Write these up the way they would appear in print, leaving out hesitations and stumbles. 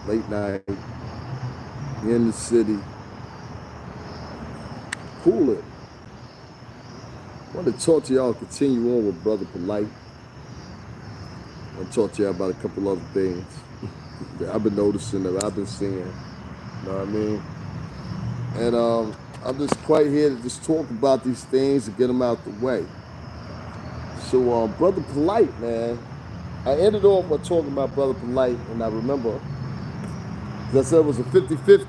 late night, in the city. Cool it. I want to talk to y'all, continue on with Brother Polight. I want to talk to y'all about a couple other things that I've been noticing, that I've been seeing. You know what I mean? And I'm just quite here to just talk about these things and get them out the way. So Brother Polight, man, I ended off by talking about Brother Polight, and I remember, as I said, it was a 50-50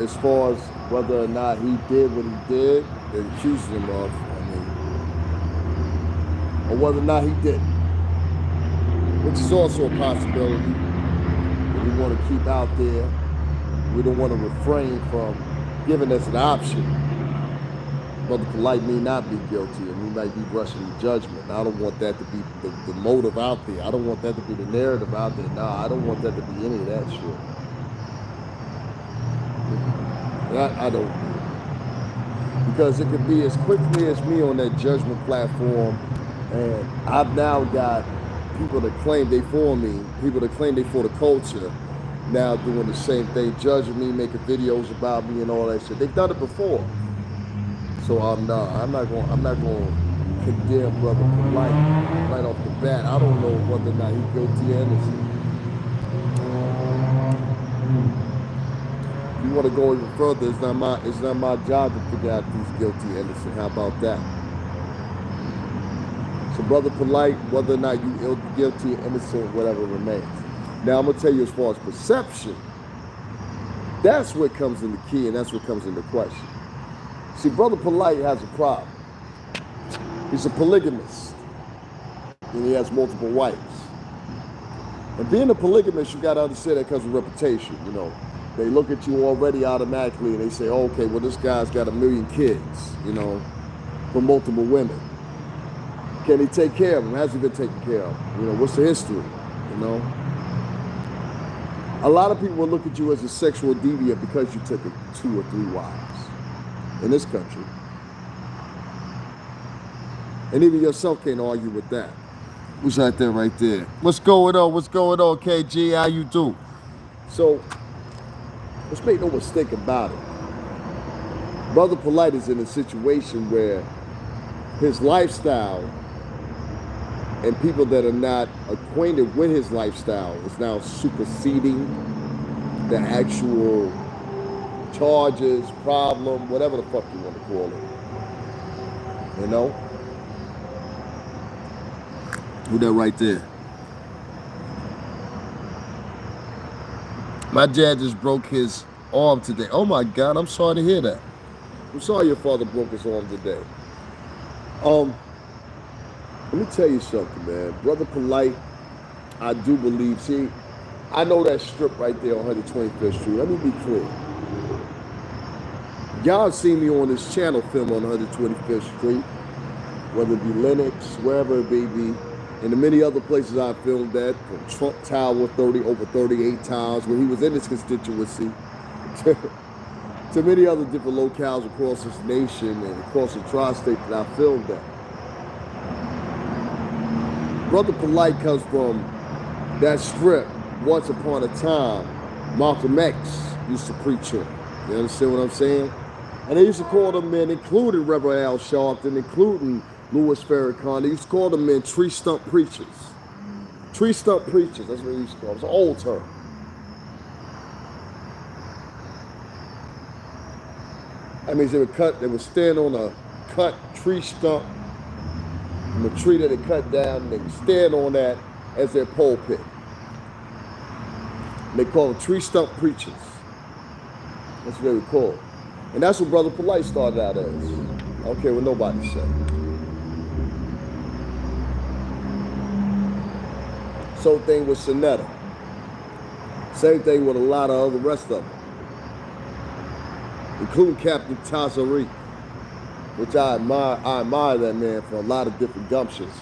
as far as whether or not he did what he did, they accused him of, or whether or not he didn't, which is also a possibility that we want to keep out there. We don't want to refrain from giving us an option. Brother Polight may not be guilty, and we might be rushing to judgment. I don't want that to be the motive out there. I don't want that to be the narrative out there. No, I don't want that to be any of that shit. I don't. Because it could be as quickly as me on that judgment platform, and I've now got people that claim they for me, people that claim they for the culture, now doing the same thing, judging me, making videos about me and all that shit. They've done it before. So I'm not going to condemn Brother Polight right off the bat. I don't know whether or not he's guilty or innocent. If you want to go even further, it's not my job to figure out if he's guilty or innocent. How about that? So Brother Polight, whether or not you guilty or innocent, whatever remains. Now I'm gonna tell you, as far as perception, that's what comes in the key, and that's what comes into question. See, Brother Polight has a problem. He's a polygamist, and he has multiple wives. And being a polygamist, you gotta understand that comes with reputation. You know, they look at you already automatically, and they say, oh, "Okay, well, this guy's got 1 million kids, you know, from multiple women. Can he take care of them? Has he been taken care of? You know, what's the history? You know." A lot of people will look at you as a sexual deviant because you took 2 or 3 wives in this country. And even yourself can't argue with that. Who's right there, right there? What's going on? What's going on, KG? How you do? So, let's make no mistake about it. Brother Polight is in a situation where his lifestyle and people that are not acquainted with his lifestyle is now superseding the actual charges, problem, whatever the fuck you want to call it. You know? Who that right there? My dad just broke his arm today. Oh my God, I'm sorry to hear that. I'm sorry your father broke his arm today. Let me tell you something, man. Brother Polight, I do believe, see, I know that strip right there on 125th Street. Let me be clear. Y'all have seen me on this channel film on 125th Street, whether it be Lenox, wherever it may be, and the many other places I filmed at, from Trump Tower over 38 times when he was in his constituency, to many other different locales across this nation and across the tri-state that I filmed at. Brother Polight comes from that strip. Once upon a time, Malcolm X used to preach on. You understand what I'm saying? And they used to call them men, including Reverend Al Sharpton, including Louis Farrakhan. They used to call them men tree stump preachers. Tree stump preachers, that's what they used to call them. It's an old term. That means they would stand on a cut tree stump, from a tree that they cut down, and they would stand on that as their pulpit. And they call them tree stump preachers. That's what they would call it. And that's what Brother Polight started out as. I don't care what nobody said. Same thing with Sonetta. Same thing with a lot of other rest of them, including Captain Tasha K, which I admire that man for a lot of different gumptions.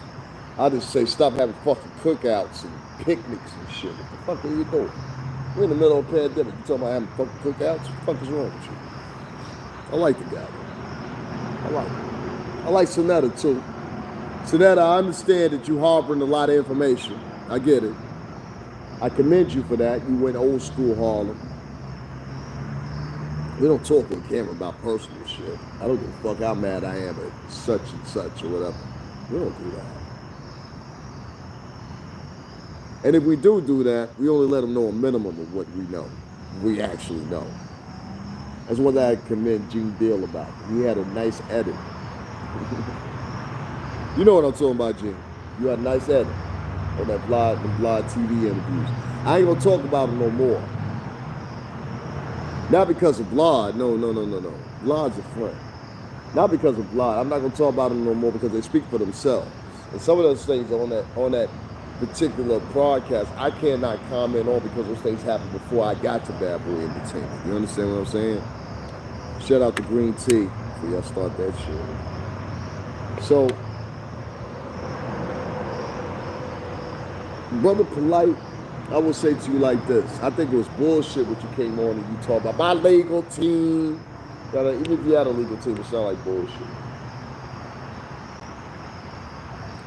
I just say stop having fucking cookouts and picnics and shit. What the fuck are you doing? We're in the middle of a pandemic. You talking about having fucking cookouts? What the fuck is wrong with you? I like the guy. I like him. I like Sonetta too. Sonetta, I understand that you harboring a lot of information. I get it. I commend you for that. You went old school Harlem. We don't talk on camera about personal shit. I don't give a fuck how mad I am at such and such or whatever. We don't do that. And if we do that, we only let them know a minimum of what we know. We actually know. That's what I commend Gene Deal about. He had a nice edit. You know what I'm talking about, Gene. You had a nice edit on that VLADTV interviews. I ain't gonna talk about it no more. Not because of Vlad. No. Vlad's a friend. Not because of Vlad. I'm not gonna talk about them no more because they speak for themselves. And some of those things on that particular broadcast, I cannot comment on because those things happened before I got to Bad Boy Entertainment. You understand what I'm saying? Shout out to Green Tea for y'all start that shit. So, Brother Polight, I will say to you like this. I think it was bullshit what you came on and you talked about my legal team. Even if you had a legal team, it sounded like bullshit.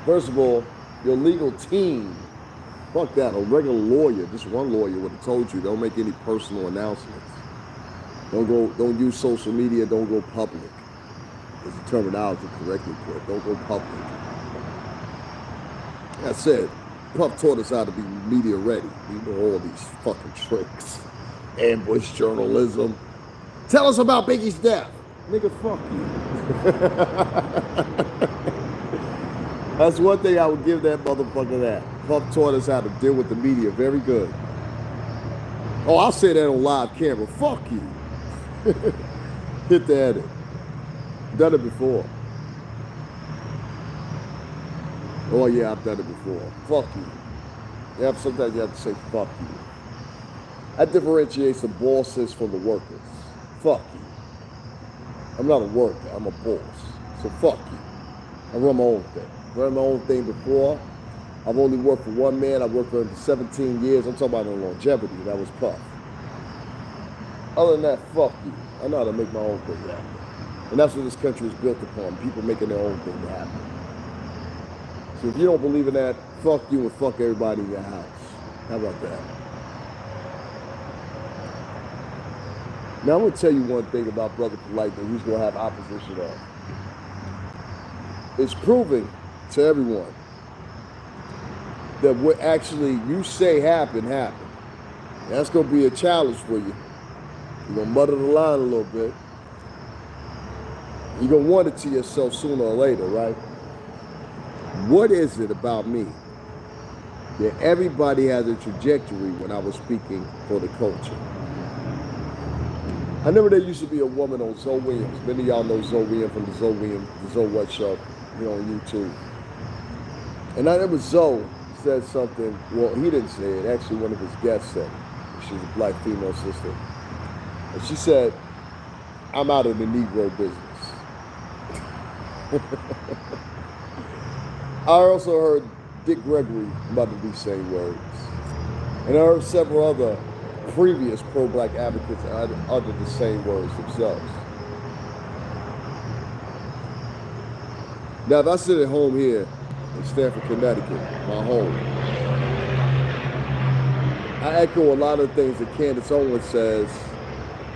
First of all, your legal team, fuck that. A regular lawyer, just one lawyer would have told you, don't make any personal announcements. Don't use social media, don't go public. Is the terminology correctly put? Don't go public. That's it. Puff taught us how to be media ready. We know all these fucking tricks. Ambush journalism. Tell us about Biggie's death. Nigga, fuck you. That's one thing I would give that motherfucker that. Puff taught us how to deal with the media very good. Oh, I'll say that on live camera. Fuck you. Hit the edit. Done it before. Oh yeah, I've done it before. Fuck you. Yeah, sometimes you have to say fuck you. That differentiates the bosses from the workers. Fuck you. I'm not a worker, I'm a boss. So fuck you. I run my own thing. Run my own thing before. I've only worked for one man. I worked for him for 17 years. I'm talking about the longevity. That was Puff. Other than that, fuck you. I know how to make my own thing happen. And that's what this country is built upon. People making their own thing happen. So if you don't believe in that, fuck you and fuck everybody in your house. How about that? Now I'm going to tell you one thing about Brother Polight that he's going to have opposition on. It's proving to everyone that what actually you say happened. That's going to be a challenge for you. You're going to muddle the line a little bit. You're going to wonder to yourself sooner or later, right? What is it about me that everybody has a trajectory when I was speaking for the culture? I remember there used to be a woman on Zoe Williams. Many of y'all know Zoe Williams from the Zoe What Show, on YouTube. And I remember Zoe said something, well, he didn't say it, actually one of his guests said it. She's a black female sister. And she said, I'm out of the Negro business. I also heard Dick Gregory mutter these same words. And I heard several other previous pro-black advocates utter the same words themselves. Now, if I sit at home here in Stamford, Connecticut, my home, I echo a lot of things that Candice Owens says,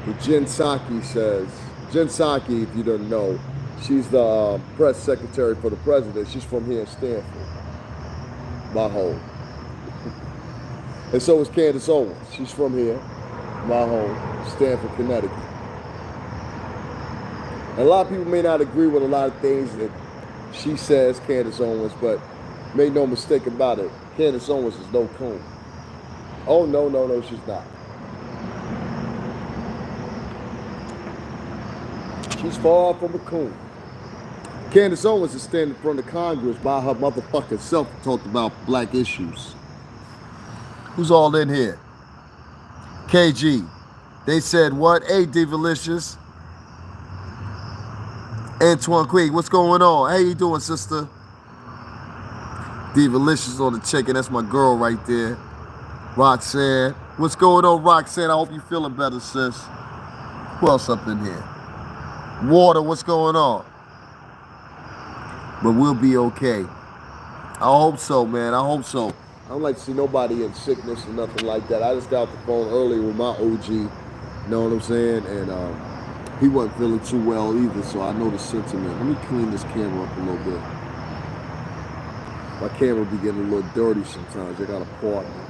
that Jen Psaki says. Jen Psaki, if you don't know, she's the press secretary for the president. She's from here in Stamford, my home. And so is Candice Owens. She's from here, my home, Stamford, Connecticut. And a lot of people may not agree with a lot of things that she says, Candice Owens, but make no mistake about it, Candice Owens is no coon. Oh, no, she's not. She's far from a coon. Candice Owens is standing in front of Congress by her motherfucking self and talked about black issues. Who's all in here? KG. They said what? Hey, Divalicious. Antoine Quigg, what's going on? How you doing, sister? Divalicious on the chicken. That's my girl right there. Roxanne. What's going on, Roxanne? I hope you're feeling better, sis. Who else up in here? Water, what's going on? But we'll be okay. I hope so, man. I hope so. I don't like to see nobody in sickness or nothing like that. I just got off the phone earlier with my OG, you know what I'm saying? And he wasn't feeling too well either, so I know the sentiment. Let me clean this camera up a little bit. My camera be getting a little dirty sometimes. I got a partner.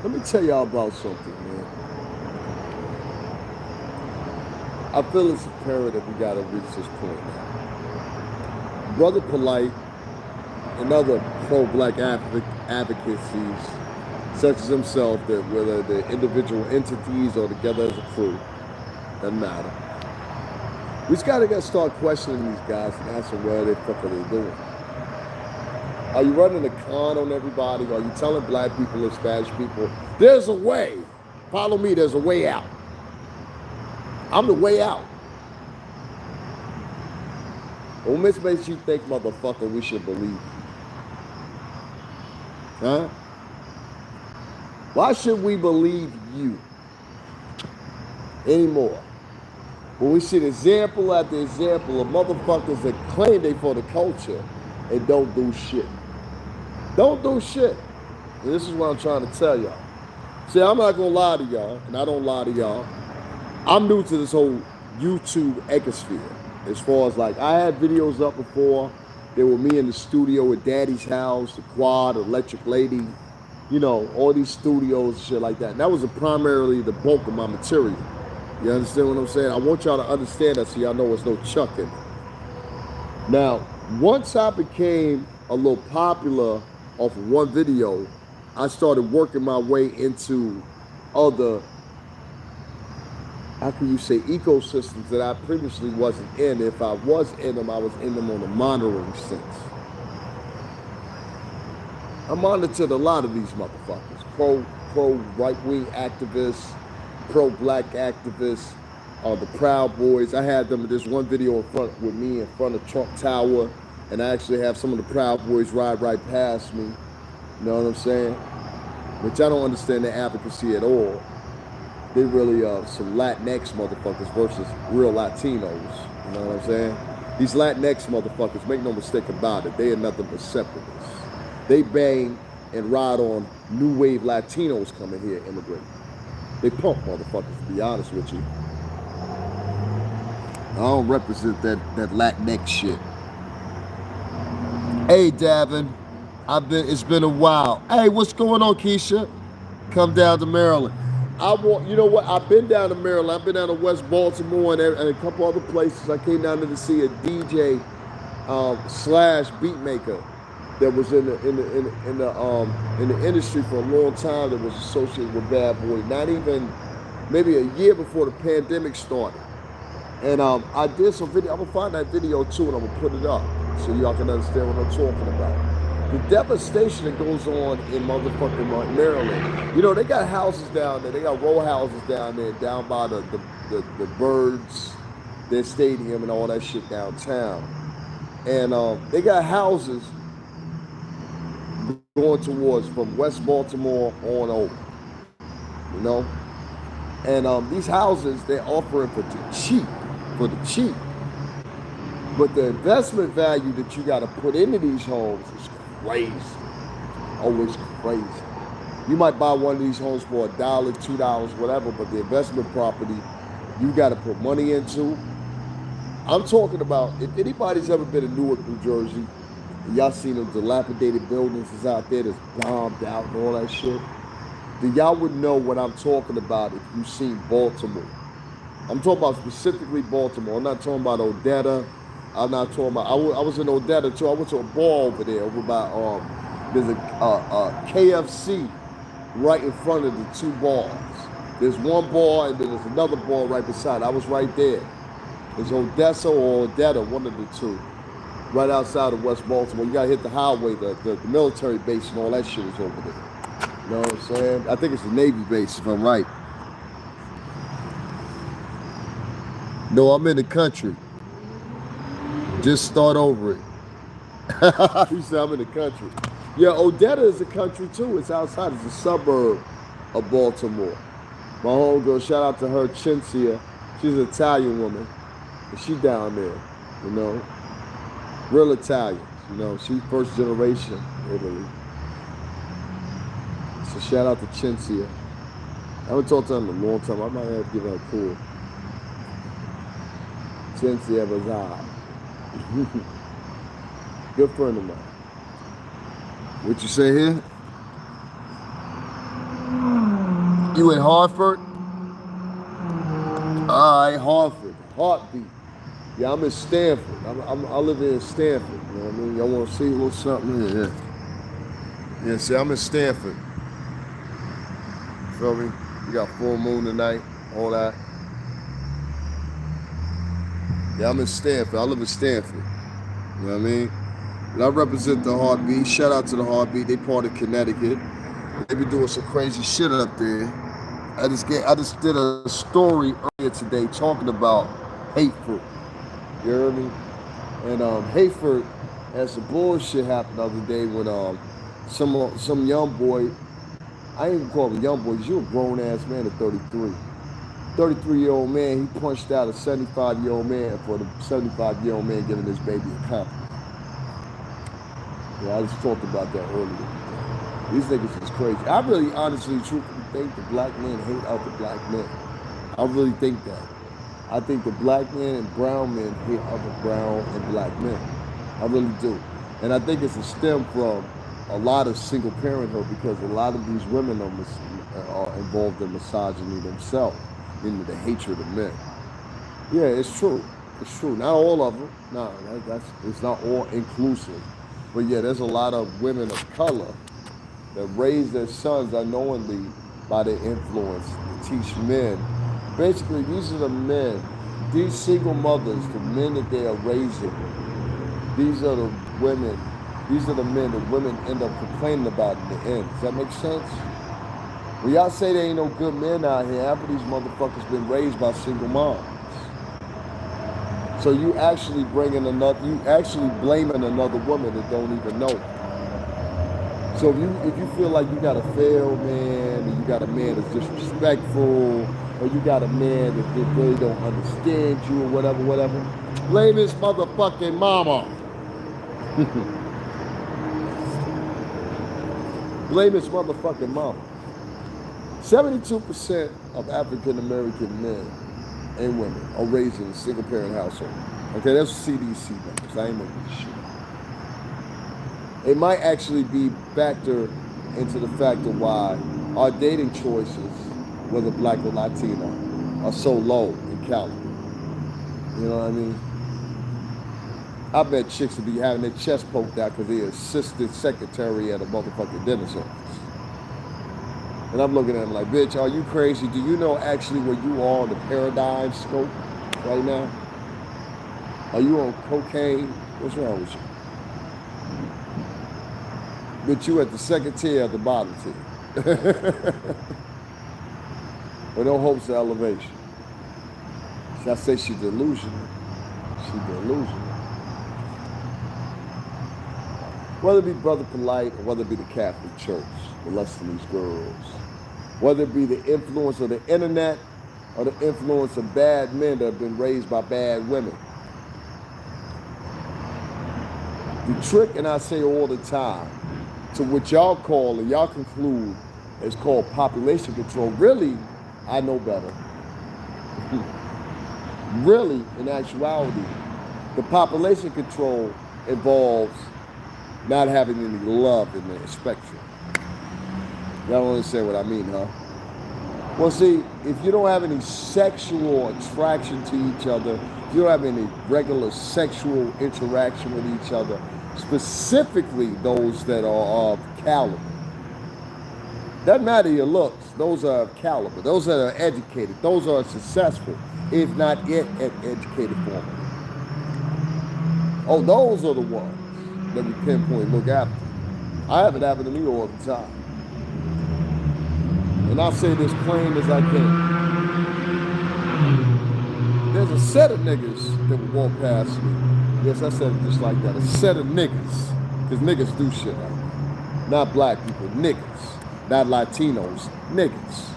Let me tell y'all about something, man. I feel it's imperative we gotta reach this point now. Brother Polight and other pro-black advocacies, such as himself, that whether the individual entities or together as a crew, doesn't matter. We just gotta start questioning these guys and asking what the fuck are they doing. Are you running a con on everybody? Are you telling black people or Spanish people, there's a way, follow me, there's a way out? I'm the way out. What makes you think, motherfucker, we should believe you? Huh? Why should we believe you anymore? When we see the example after example of motherfuckers that claim they for the culture and don't do shit. Don't do shit. And this is what I'm trying to tell y'all. See, I'm not gonna lie to y'all, and I don't lie to y'all. I'm new to this whole YouTube ecosphere. As far as like, I had videos up before. They were me in the studio at Daddy's house, the Quad, Electric Lady, you know, all these studios and shit like that. And that was primarily the bulk of my material. You understand what I'm saying? I want y'all to understand that so y'all know there's no chuck in it. Now, once I became a little popular off of one video, I started working my way into other, how can you say, ecosystems that I previously wasn't in. If I was in them, I was in them on a monitoring sense. I monitored a lot of these motherfuckers. Pro right-wing activists, pro-black activists, the Proud Boys. I had them in this one video in front with me in front of Trump Tower, and I actually have some of the Proud Boys ride right past me. You know what I'm saying? Which I don't understand their advocacy at all. They really some Latinx motherfuckers versus real Latinos. You know what I'm saying? These Latinx motherfuckers, make no mistake about it, they are nothing but separatists. They bang and ride on new wave Latinos coming here immigrating. They punk motherfuckers, to be honest with you. I don't represent that Latinx shit. Hey, Davin, it's been a while. Hey, what's going on, Keisha? Come down to Maryland. You know what? I've been down to Maryland. I've been down to West Baltimore and a couple other places. I came down there to see a DJ slash beat maker that was in the industry for a long time, that was associated with Bad Boy. Not even maybe a year before the pandemic started. And I did some video. I'm gonna find that video too, and I'm gonna put it up so y'all can understand what I'm talking about. The devastation that goes on in motherfucking Maryland. You know, they got houses down there. They got row houses down there, down by the Birds, their stadium and all that shit downtown. And they got houses going towards from West Baltimore on over, you know? And these houses, they're offering for the cheap. But the investment value that you got to put into these homes is crazy. Always crazy. You might buy one of these homes for $1, $2, whatever, but the investment property you got to put money into. I'm talking about, if anybody's ever been to Newark, New Jersey, and y'all seen them dilapidated buildings that's out there that's bombed out and all that shit, then y'all would know what I'm talking about if you've seen Baltimore. I'm talking about specifically Baltimore. I'm not talking about Odetta. I'm not talking about, I was in Odetta too. I went to a bar over there, over by, there's a KFC right in front of the two bars. There's one bar and then there's another bar right beside. I was right there. It's Odessa or Odetta, one of the two, right outside of West Baltimore. You gotta hit the highway, the military base and all that shit is over there. You know what I'm saying? I think it's the Navy base, if I'm right. No, I'm in the country. Just start over it. You said I'm in the country. Yeah, Odetta is a country too. It's outside. It's a suburb of Baltimore. My homegirl, shout out to her, Cinzia. She's an Italian woman. And she down there, you know. Real Italians, you know. She's first generation Italy. So shout out to Chinsia. I haven't talked to her in a long time. I might have to give her a call. Chinsia Bazar. Good friend of mine. What you say here? You in Hartford? All right, Hartford Heartbeat. Yeah, I'm in Stanford. I live in Stanford. You know what I mean? Y'all want to see a little something here? Yeah, see, I'm in Stanford. Feel me? We got full moon tonight, all that. Yeah, I'm in Stanford. I live in Stanford. You know what I mean? And I represent the Heartbeat. Shout out to the Heartbeat. They part of Connecticut. They be doing some crazy shit up there. I just did a story earlier today talking about Hartford. You heard me? And Hartford had some bullshit happen the other day when some young boy, I ain't even call him a young boy, you're a grown ass man at 33. 33-year-old man, he punched out a 75-year-old man for the 75-year-old man giving his baby a compliment. Yeah, I just talked about that earlier. These niggas is crazy. I really honestly, truthfully think the black men hate other black men. I really think that. I think the black men and brown men hate other brown and black men. I really do. And I think it's a stem from a lot of single parenthood because a lot of these women are involved in misogyny themselves, meaning the hatred of men. Yeah, it's true. It's true. Not all of them. No, it's not all inclusive. But yeah, there's a lot of women of color that raise their sons unknowingly by their influence to teach men. Basically, these are the men, these single mothers, the men that they are raising. These are the women, these are the men that women end up complaining about in the end. Does that make sense? When y'all say there ain't no good men out here, half of these motherfuckers been raised by single moms. So you actually blaming another woman that don't even know. So if you feel like you got a failed man, or you got a man that's disrespectful, or you got a man that really don't understand you or whatever, blame his motherfucking mama. Blame his motherfucking mama. 72% of African American men and women are raised in a single parent household. Okay, that's CDC numbers. I ain't making this shit. It might actually be factored into the fact of why our dating choices, whether black or Latino, are so low in caliber. You know what I mean? I bet chicks would be having their chest poked out because they're assistant secretary at a motherfucking dentist office. And I'm looking at them like, bitch, are you crazy? Do you know actually where you are on the paradigm scope right now? Are you on cocaine? What's wrong with you? But you at the second tier at the bottom tier. With no hopes of elevation. So I say she's delusional. She's delusional. Whether it be Brother Polight or whether it be the Catholic Church molesting these girls. Whether it be the influence of the internet or the influence of bad men that have been raised by bad women. The trick, and I say all the time, to what y'all call and y'all conclude is called population control. Really, I know better. Really, in actuality, the population control involves not having any love in the spectrum. Y'all don't understand what I mean, huh? Well, see, if you don't have any sexual attraction to each other, if you don't have any regular sexual interaction with each other, specifically those that are of caliber. Doesn't matter your looks, those are of caliber, those that are educated, those are successful, if not yet at educated form. Oh, those are the ones that we pinpoint look after. I have it happen to me all the time. And I'll say this plain as I can. There's a set of niggas that would walk past me. Yes, I said it just like that. A set of niggas. Because niggas do shit like that. Not black people, niggas. Not Latinos, niggas.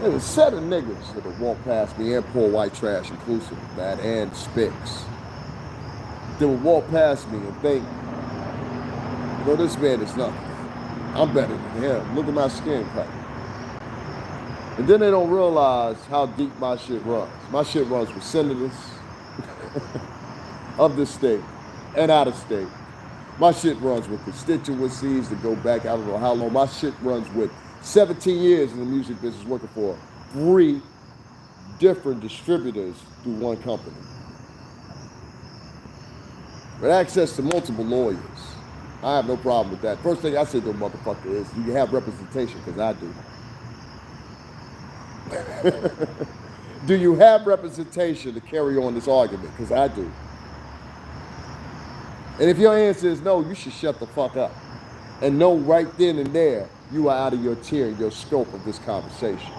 There's a set of niggas that would walk past me and pour white trash inclusive of that and Spicks. They would walk past me and think, well, this man is nothing. I'm better than him. Look at my skin color. And then they don't realize how deep my shit runs. My shit runs with senators of this state and out of state. My shit runs with constituencies that go back, I don't know how long. My shit runs with 17 years in the music business working for 3 different distributors through one company. With access to multiple lawyers. I have no problem with that. First thing I say to a motherfucker is, you can have representation, because I do. Do you have representation to carry on this argument? Because I do. And if your answer is no, you should shut the fuck up. And know right then and there, you are out of your tier and your scope of this conversation.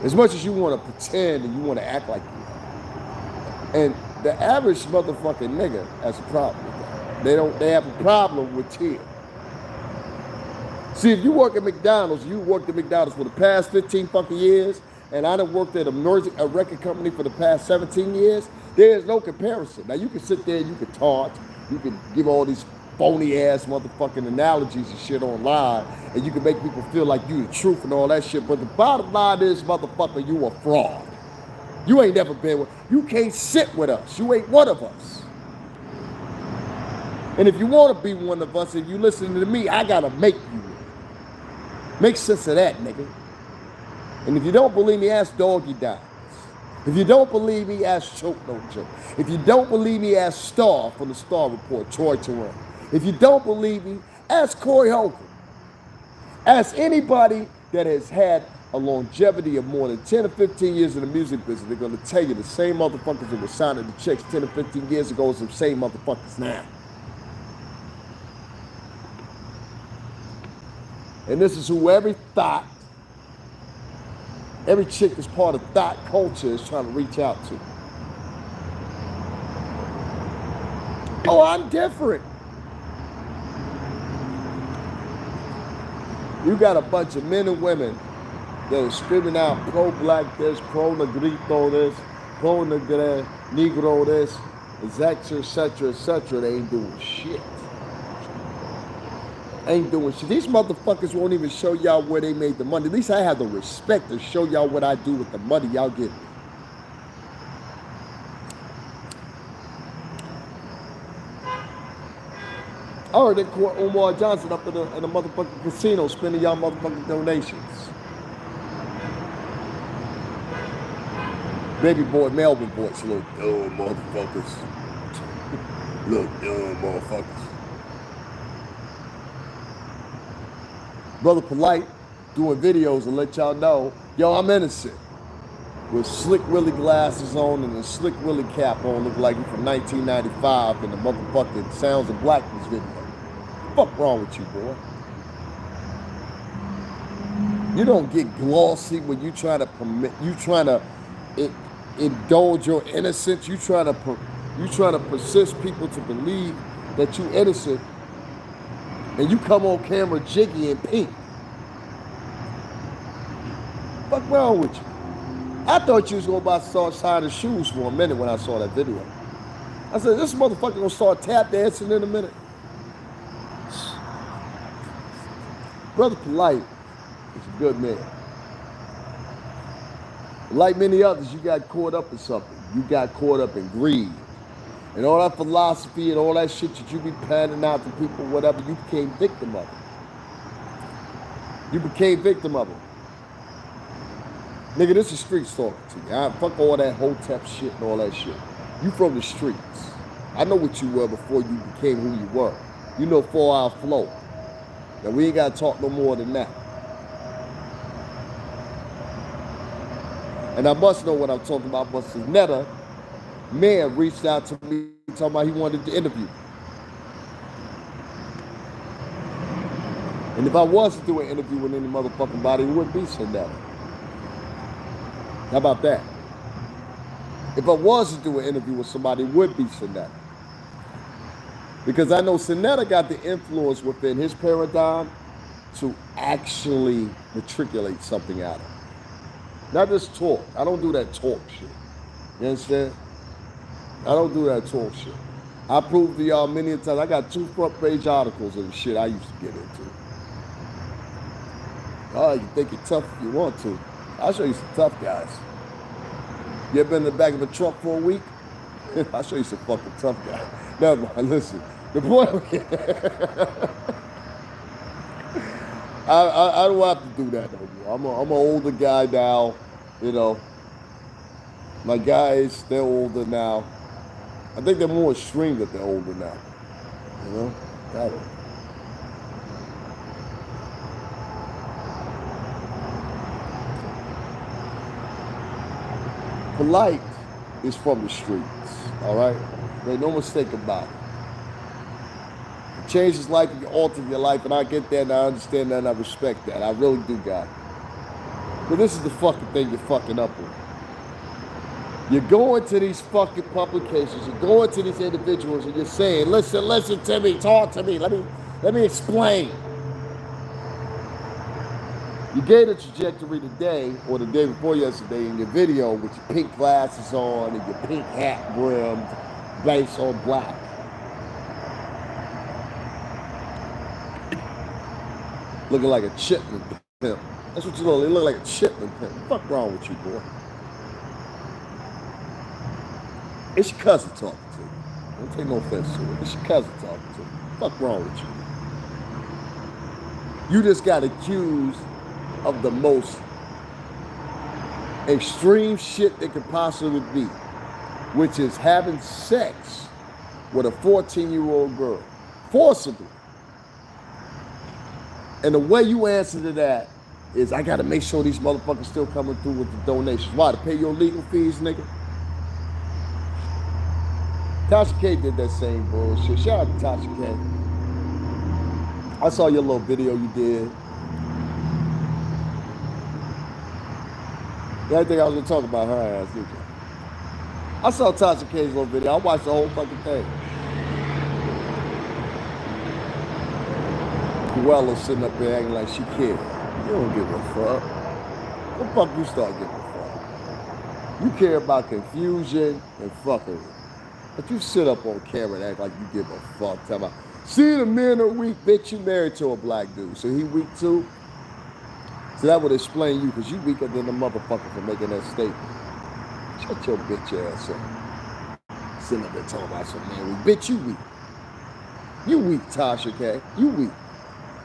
As much as you want to pretend and you want to act like you are. And the average motherfucking nigga has a problem with that. They have a problem with tier. See, if you work at McDonald's, you worked at McDonald's for the past 15 fucking years, and I done worked at a record company for the past 17 years, there is no comparison. Now, you can sit there and you can taunt, you can give all these phony-ass motherfucking analogies and shit online, and you can make people feel like you the truth and all that shit, but the bottom line is, motherfucker, you a fraud. You ain't never been with, you can't sit with us. You ain't one of us. And if you want to be one of us and you listen to me, I got to make you. Make sense of that, nigga. And if you don't believe me, ask Doggy Dimes. If you don't believe me, ask Choke No Joke. If you don't believe me, ask Star from the Star Report, Troy Terrell. If you don't believe me, ask Corey Holcomb. Ask anybody that has had a longevity of more than 10 or 15 years in the music business. They're going to tell you the same motherfuckers that were signing the checks 10 or 15 years ago is the same motherfuckers now. And this is who every chick that's part of thought culture is trying to reach out to. Oh, I'm different. You got a bunch of men and women that are screaming out pro-black this, pro-negrito this, pro-negro this, etc., etc., etc. They ain't doing shit. Ain't doing shit. These motherfuckers won't even show y'all where they made the money. At least I have the respect to show y'all what I do with the money y'all get. I heard they caught Omar Johnson up in the motherfucking casino spending y'all motherfucking donations. Baby boy, Melvin boys, little dumb motherfuckers. Little dumb motherfuckers. Brother Polight doing videos and let y'all know, yo, I'm innocent. With Slick Willie glasses on and a Slick Willie cap on, look like he from 1995 in the motherfucking Sounds of Blackness video. Fuck wrong with you, boy? You don't get glossy when you try to indulge your innocence. You try to persist people to believe that you innocent, and you come on camera jiggy and pink. Fuck wrong with you? I thought you was gonna start signing shoes for a minute when I saw that video. I said, this motherfucker gonna start tap dancing in a minute. Brother Polight is a good man. Like many others, you got caught up in something. You got caught up in greed. And all that philosophy and all that shit that you be panning out to people, whatever, you became victim of it. You became victim of it. Nigga, this is streets talking to you. Fuck all that hotep shit and all that shit. You from the streets. I know what you were before you became who you were. You know 4 Hour Flow. Now we ain't gotta talk no more than that. And I must know what I'm talking about, but Netta man reached out to me talking about he wanted to interview. And if I was to do an interview with any motherfucking body, it wouldn't be Netta. How about that? If I was to do an interview with somebody, it would be Netta. Because I know Netta got the influence within his paradigm to actually matriculate something out of it. Not just talk. I don't do that talk shit. You understand? I don't do that talk shit. I proved to y'all many times. I got 2 front page articles of the shit I used to get into. Oh, you think you're tough if you want to. I'll show you some tough guys. You ever been in the back of a truck for a week? I'll show you some fucking tough guys. Never mind, listen. The point I don't have to do that no more. I'm an older guy now, you know. My guys, they're older now. I think they're more extreme that they're older now. You know? Got it. Polight is from the streets, all right? Make no mistake about it. You change his life, you alter your life, and I get that, and I understand that, and I respect that. I really do, God. But this is the fucking thing you're fucking up with. You're going to these fucking publications, you're going to these individuals, and you're saying, listen to me, talk to me, let me explain. You gave the trajectory today, or the day before yesterday, in your video with your pink glasses on and your pink hat brimmed, base on black. Looking like a chitlin pimp. That's what you look like. You look like a chitlin pimp. What the fuck wrong with you, boy? It's your cousin talking to you. Don't take no offense to it. It's your cousin talking to you. What the fuck wrong with you? You just got accused of the most extreme shit that could possibly be, which is having sex with a 14-year-old girl, forcibly. And the way you answer to that is, I gotta make sure these motherfuckers still coming through with the donations. Why? To pay your legal fees, nigga? Tasha K did that same bullshit. Shout out to Tasha K. I saw your little video you did. You didn't think I was gonna talk about her ass, did you? I saw Tasha K's little video. I watched the whole fucking thing. Luella's sitting up there acting like she cared. You don't give a fuck. What the fuck you start giving a fuck? You care about confusion and fuckery. But you sit up on camera and act like you give a fuck. Tell me, see, the men are weak, bitch. You married to a black dude, so he weak too? So that would explain you, because you weaker than the motherfucker for making that statement. Shut your bitch ass up. Sitting up there talking about some man weak. Bitch, you weak. You weak, Tasha K. You weak.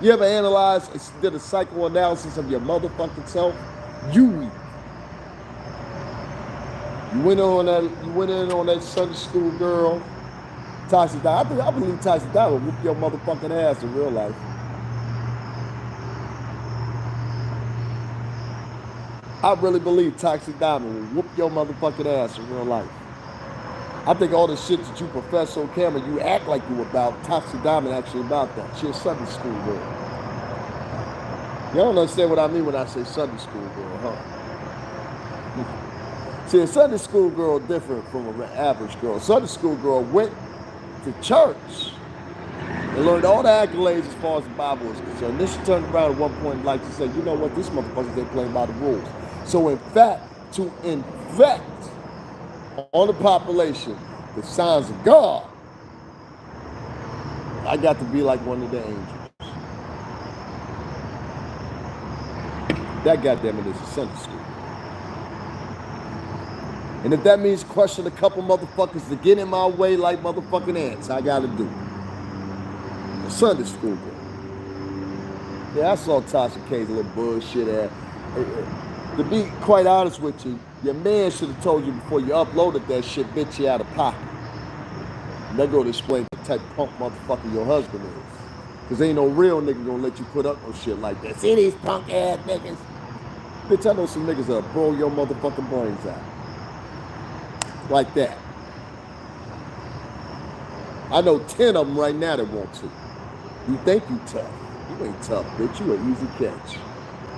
You ever analyzed, did a psychoanalysis of your motherfucking self? You weak. You went in on that Sunday school girl, Tasha Diamond. I believe Tasha Diamond will whoop your motherfucking ass in real life. I really believe Toxic Diamond will whoop your motherfucking ass in real life. I think all the shit that you profess on camera, you act like you about, Toxic Diamond actually about that. She's a Sunday school girl. You don't understand what I mean when I say Sunday school girl, huh? See, a Sunday school girl different from an average girl. A Sunday school girl went to church and learned all the accolades as far as the Bible is concerned. Then she turned around at one point and like to say, you know what, these motherfuckers ain't playing by the rules. So in fact, to infect on the population the signs of God, I got to be like one of the angels. That goddamn it is a Sunday school. And if that means crushing a couple motherfuckers to get in my way like motherfucking ants, I gotta do it. A Sunday school girl. Yeah, I saw Tasha K's little bullshit ass. To be quite honest with you, your man should have told you before you uploaded that shit, bitch, you out of pocket. And that go to explain the type of punk motherfucker your husband is. Because ain't no real nigga gonna let you put up no shit like that. See these punk ass niggas? Bitch, I know some niggas that'll blow your motherfucking brains out. Like that. I know 10 of them right now that want to. You think you tough. You ain't tough, bitch. You an easy catch.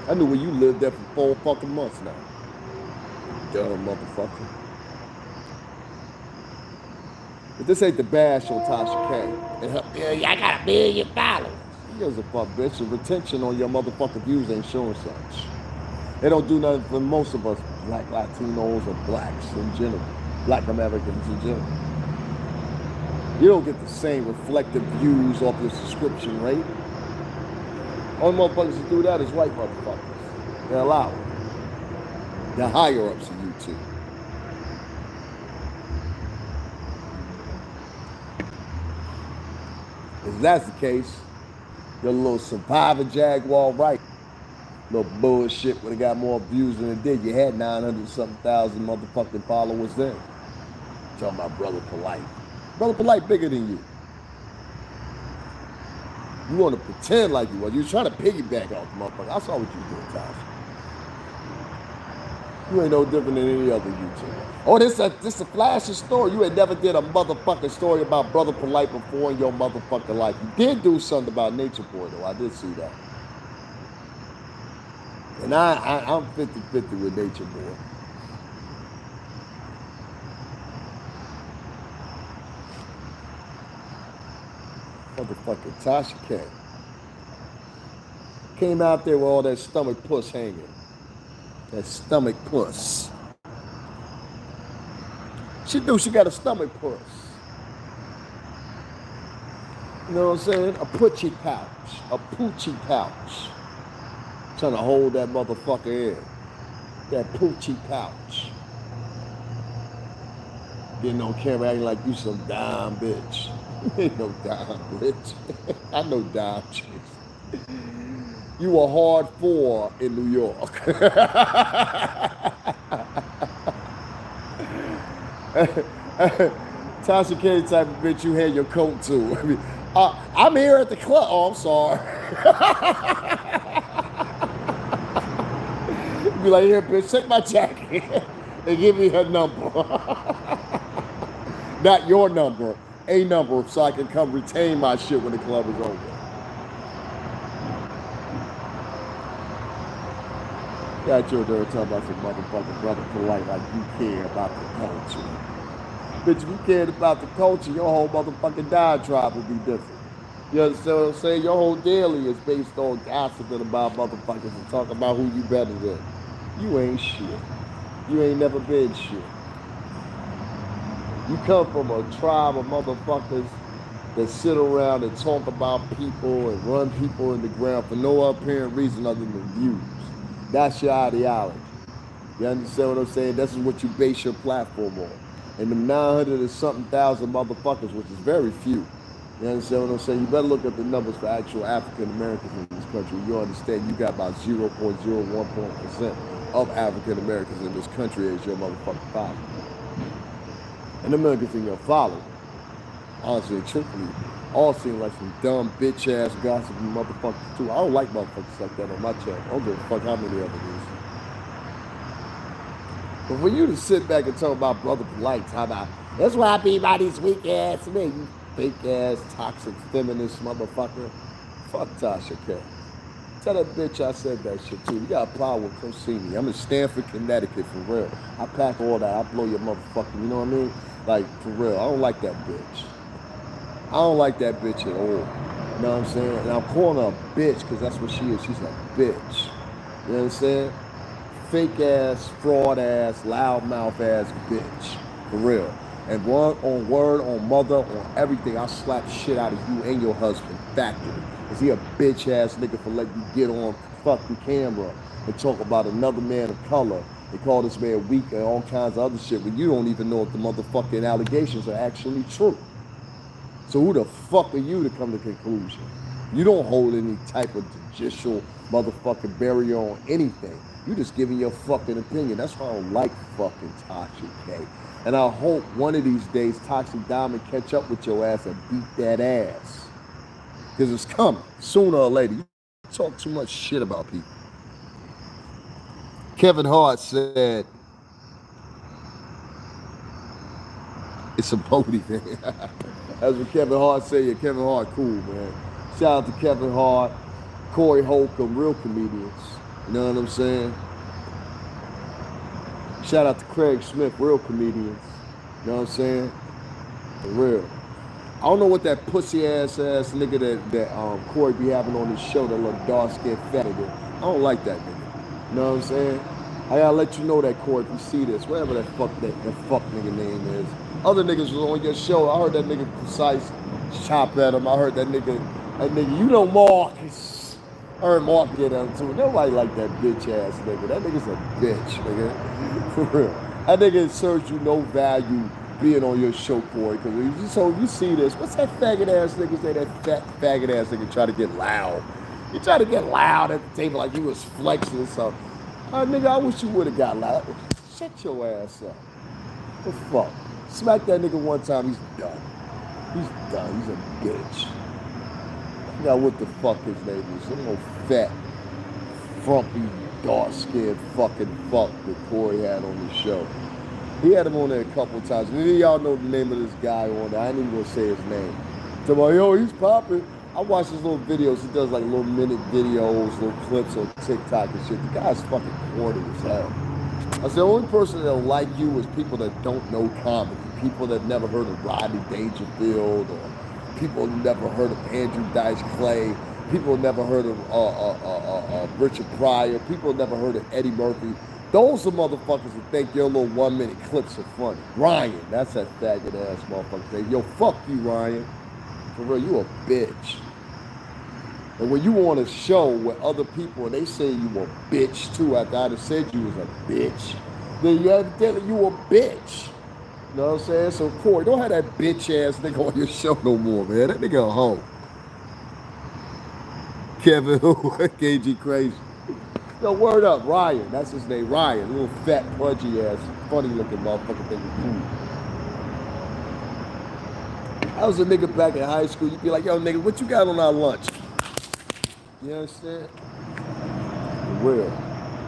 I knew where you lived there for 4 fucking months now. Dumb motherfucker. But this ain't the bash on Tasha K. And her, I got 1 million followers. He gives a fuck, bitch. The retention on your motherfucking views ain't showing such. They don't do nothing for most of us black Latinos or blacks in general. Black Americans in general. You don't get the same reflective views off your subscription rate. Only motherfuckers that do that is white motherfuckers. They're allowed. The higher ups of YouTube. If that's the case, your little survivor Jaguar right. Little bullshit would have got more views than it did. You had 900-something thousand motherfucking followers then. Talking about Brother Polight. Brother Polight bigger than you. You want to pretend like you was. You was trying to piggyback off the motherfucker. I saw what you doing, Tasha. You ain't no different than any other YouTuber. Oh, this a flashing story. You had never did a motherfucking story about Brother Polight before in your motherfucking life. You did do something about Nature Boy, though. I did see that. And I'm 50-50 with Nature Boy. Motherfucking Tasha K came out there with all that stomach puss hanging. That stomach puss. She knew she got a stomach puss. You know what I'm saying? A poochie pouch. A poochie pouch. Trying to hold that motherfucker in. That poochie pouch. Getting on camera acting like you some dime bitch. You ain't no dime bitch. I know dime chicks. You were hard for in New York. Tasha K type of bitch you had your coat to. I mean, I'm here at the club. Oh, I'm sorry. Be like, here, bitch, take my jacket and give me her number. Not your number, a number, so I can come retain my shit when the club is over. Got you there talking about some motherfucking Brother Polight like you care about the culture. Bitch, if you cared about the culture, your whole motherfucking diatribe would be different. You understand what I'm saying? Your whole daily is based on gossiping about motherfuckers and talking about who you better than. You ain't shit. You ain't never been shit. You come from a tribe of motherfuckers that sit around and talk about people and run people in the ground for no apparent reason other than views. That's your ideology. You understand what I'm saying? This is what you base your platform on. And the 900 and something thousand motherfuckers, which is very few. You understand what I'm saying? You better look at the numbers for actual African Americans in this country. You understand you got about 0.01% of African Americans in this country as your motherfucking followers. And the Americans in your followers, honestly and truthfully, all seem like some dumb bitch ass gossiping motherfuckers too. I don't like motherfuckers like that on my channel. I don't give a fuck how many of them is. But for you to sit back and talk about Brother Polight, talk about, that's why I be by these weak ass men, you fake ass, toxic, feminist motherfucker. Fuck Tasha K. Tell that bitch I said that shit too. You got power, come see me. I'm in Stamford, Connecticut, for real. I pack all that, I blow your motherfucker, you know what I mean? Like, for real, I don't like that bitch. I don't like that bitch at all. You know what I'm saying? And I'm calling her a bitch because that's what she is. She's a bitch. You know what I'm saying? Fake ass, fraud ass, loudmouth ass bitch. For real. And on word, on mother, on everything, I'll slap shit out of you and your husband. Factory. Is he a bitch ass nigga for letting you get on fucking camera and talk about another man of color and call this man weak and all kinds of other shit when you don't even know if the motherfucking allegations are actually true. So who the fuck are you to come to conclusion? You don't hold any type of judicial motherfucking barrier on anything. You just giving your fucking opinion. That's why I don't like fucking Tasha K. And I hope one of these days Toxic Diamond catch up with your ass and beat that ass. Because it's coming, sooner or later. You talk too much shit about people. Kevin Hart said, it's a Bodie thing. That's what Kevin Hart said. Yeah, Kevin Hart, cool, man. Shout out to Kevin Hart, Corey Holcomb, real comedians. You know what I'm saying? Shout out to Craig Smith, real comedians. You know what I'm saying? For real. I don't know what that pussy ass nigga that Corey be having on his show, that little dark skinned fat nigga. I don't like that nigga. You know what I'm saying? I gotta let you know that, Corey, if you see this, whatever that fuck nigga name is. Other niggas was on your show. I heard that nigga Precise chop at him. I heard that nigga, you know Marcus. I I heard Mark get on too. Nobody like that bitch ass nigga. That nigga's a bitch, nigga. For real. That nigga serves you no value being on your show, Corey. Because so you see this, what's that faggot ass nigga say? That fat faggot ass nigga try to get loud. He tried to get loud at the table like he was flexing or something. Nigga, I wish you would have got loud. Shut your ass up. The fuck? Smack that nigga one time, he's done. He's done. He's a bitch. I forgot what the fuck his name is. Some old fat, frumpy, dark-skinned fucking fuck that Corey had on the show. He had him on there a couple of times. And then y'all know the name of this guy on there. I ain't even gonna say his name. So I'm like, yo, he's popping. I watch his little videos. He does like little minute videos, little clips on TikTok and shit. The guy's fucking corny as hell. I said, the only person that'll like you is people that don't know comedy. People that never heard of Rodney Dangerfield, or people who never heard of Andrew Dice Clay. People who never heard of Richard Pryor. People who never heard of Eddie Murphy. Those are motherfuckers that think your little 1 minute clips are funny. Ryan, that's that faggot ass motherfucker. Say, yo, fuck you, Ryan. For real, you a bitch. And when you on a show with other people and they say you a bitch too, after I just said you was a bitch, then you have to tell you a bitch. You know what I'm saying? So Corey, don't have that bitch ass nigga on your show no more, man. That nigga a hoe. Kevin who? KG crazy. Yo, word up, Ryan. That's his name, Ryan. Little fat, pudgy ass, funny looking motherfucker thing. I was a nigga back in high school. You'd be like, yo, nigga, what you got on our lunch? You understand? For real.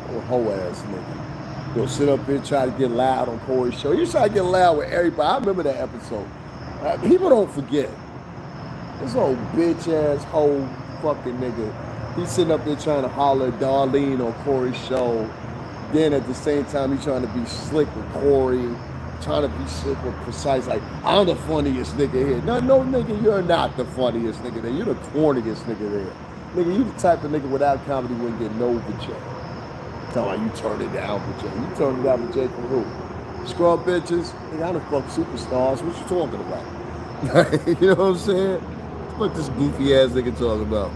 Little hoe ass nigga. You'll sit up here and try to get loud on Corey's show. You try to get loud with everybody. I remember that episode. People don't forget. This old bitch ass hoe fucking nigga. He's sitting up there trying to holler at Darlene on Corey's show. Then at the same time, he's trying to be slick with Corey. Trying to be slick with Precise. Like, I'm the funniest nigga here. No, nigga, you're not the funniest nigga there. You're the corniest nigga there. Nigga, you the type of nigga without comedy wouldn't get no vajay. Tell me you turn it down vajay. You turn it down vajay from who? Scrub bitches? Nigga, I done fuck superstars. What you talking about? You know what I'm saying? What this goofy ass nigga talking about?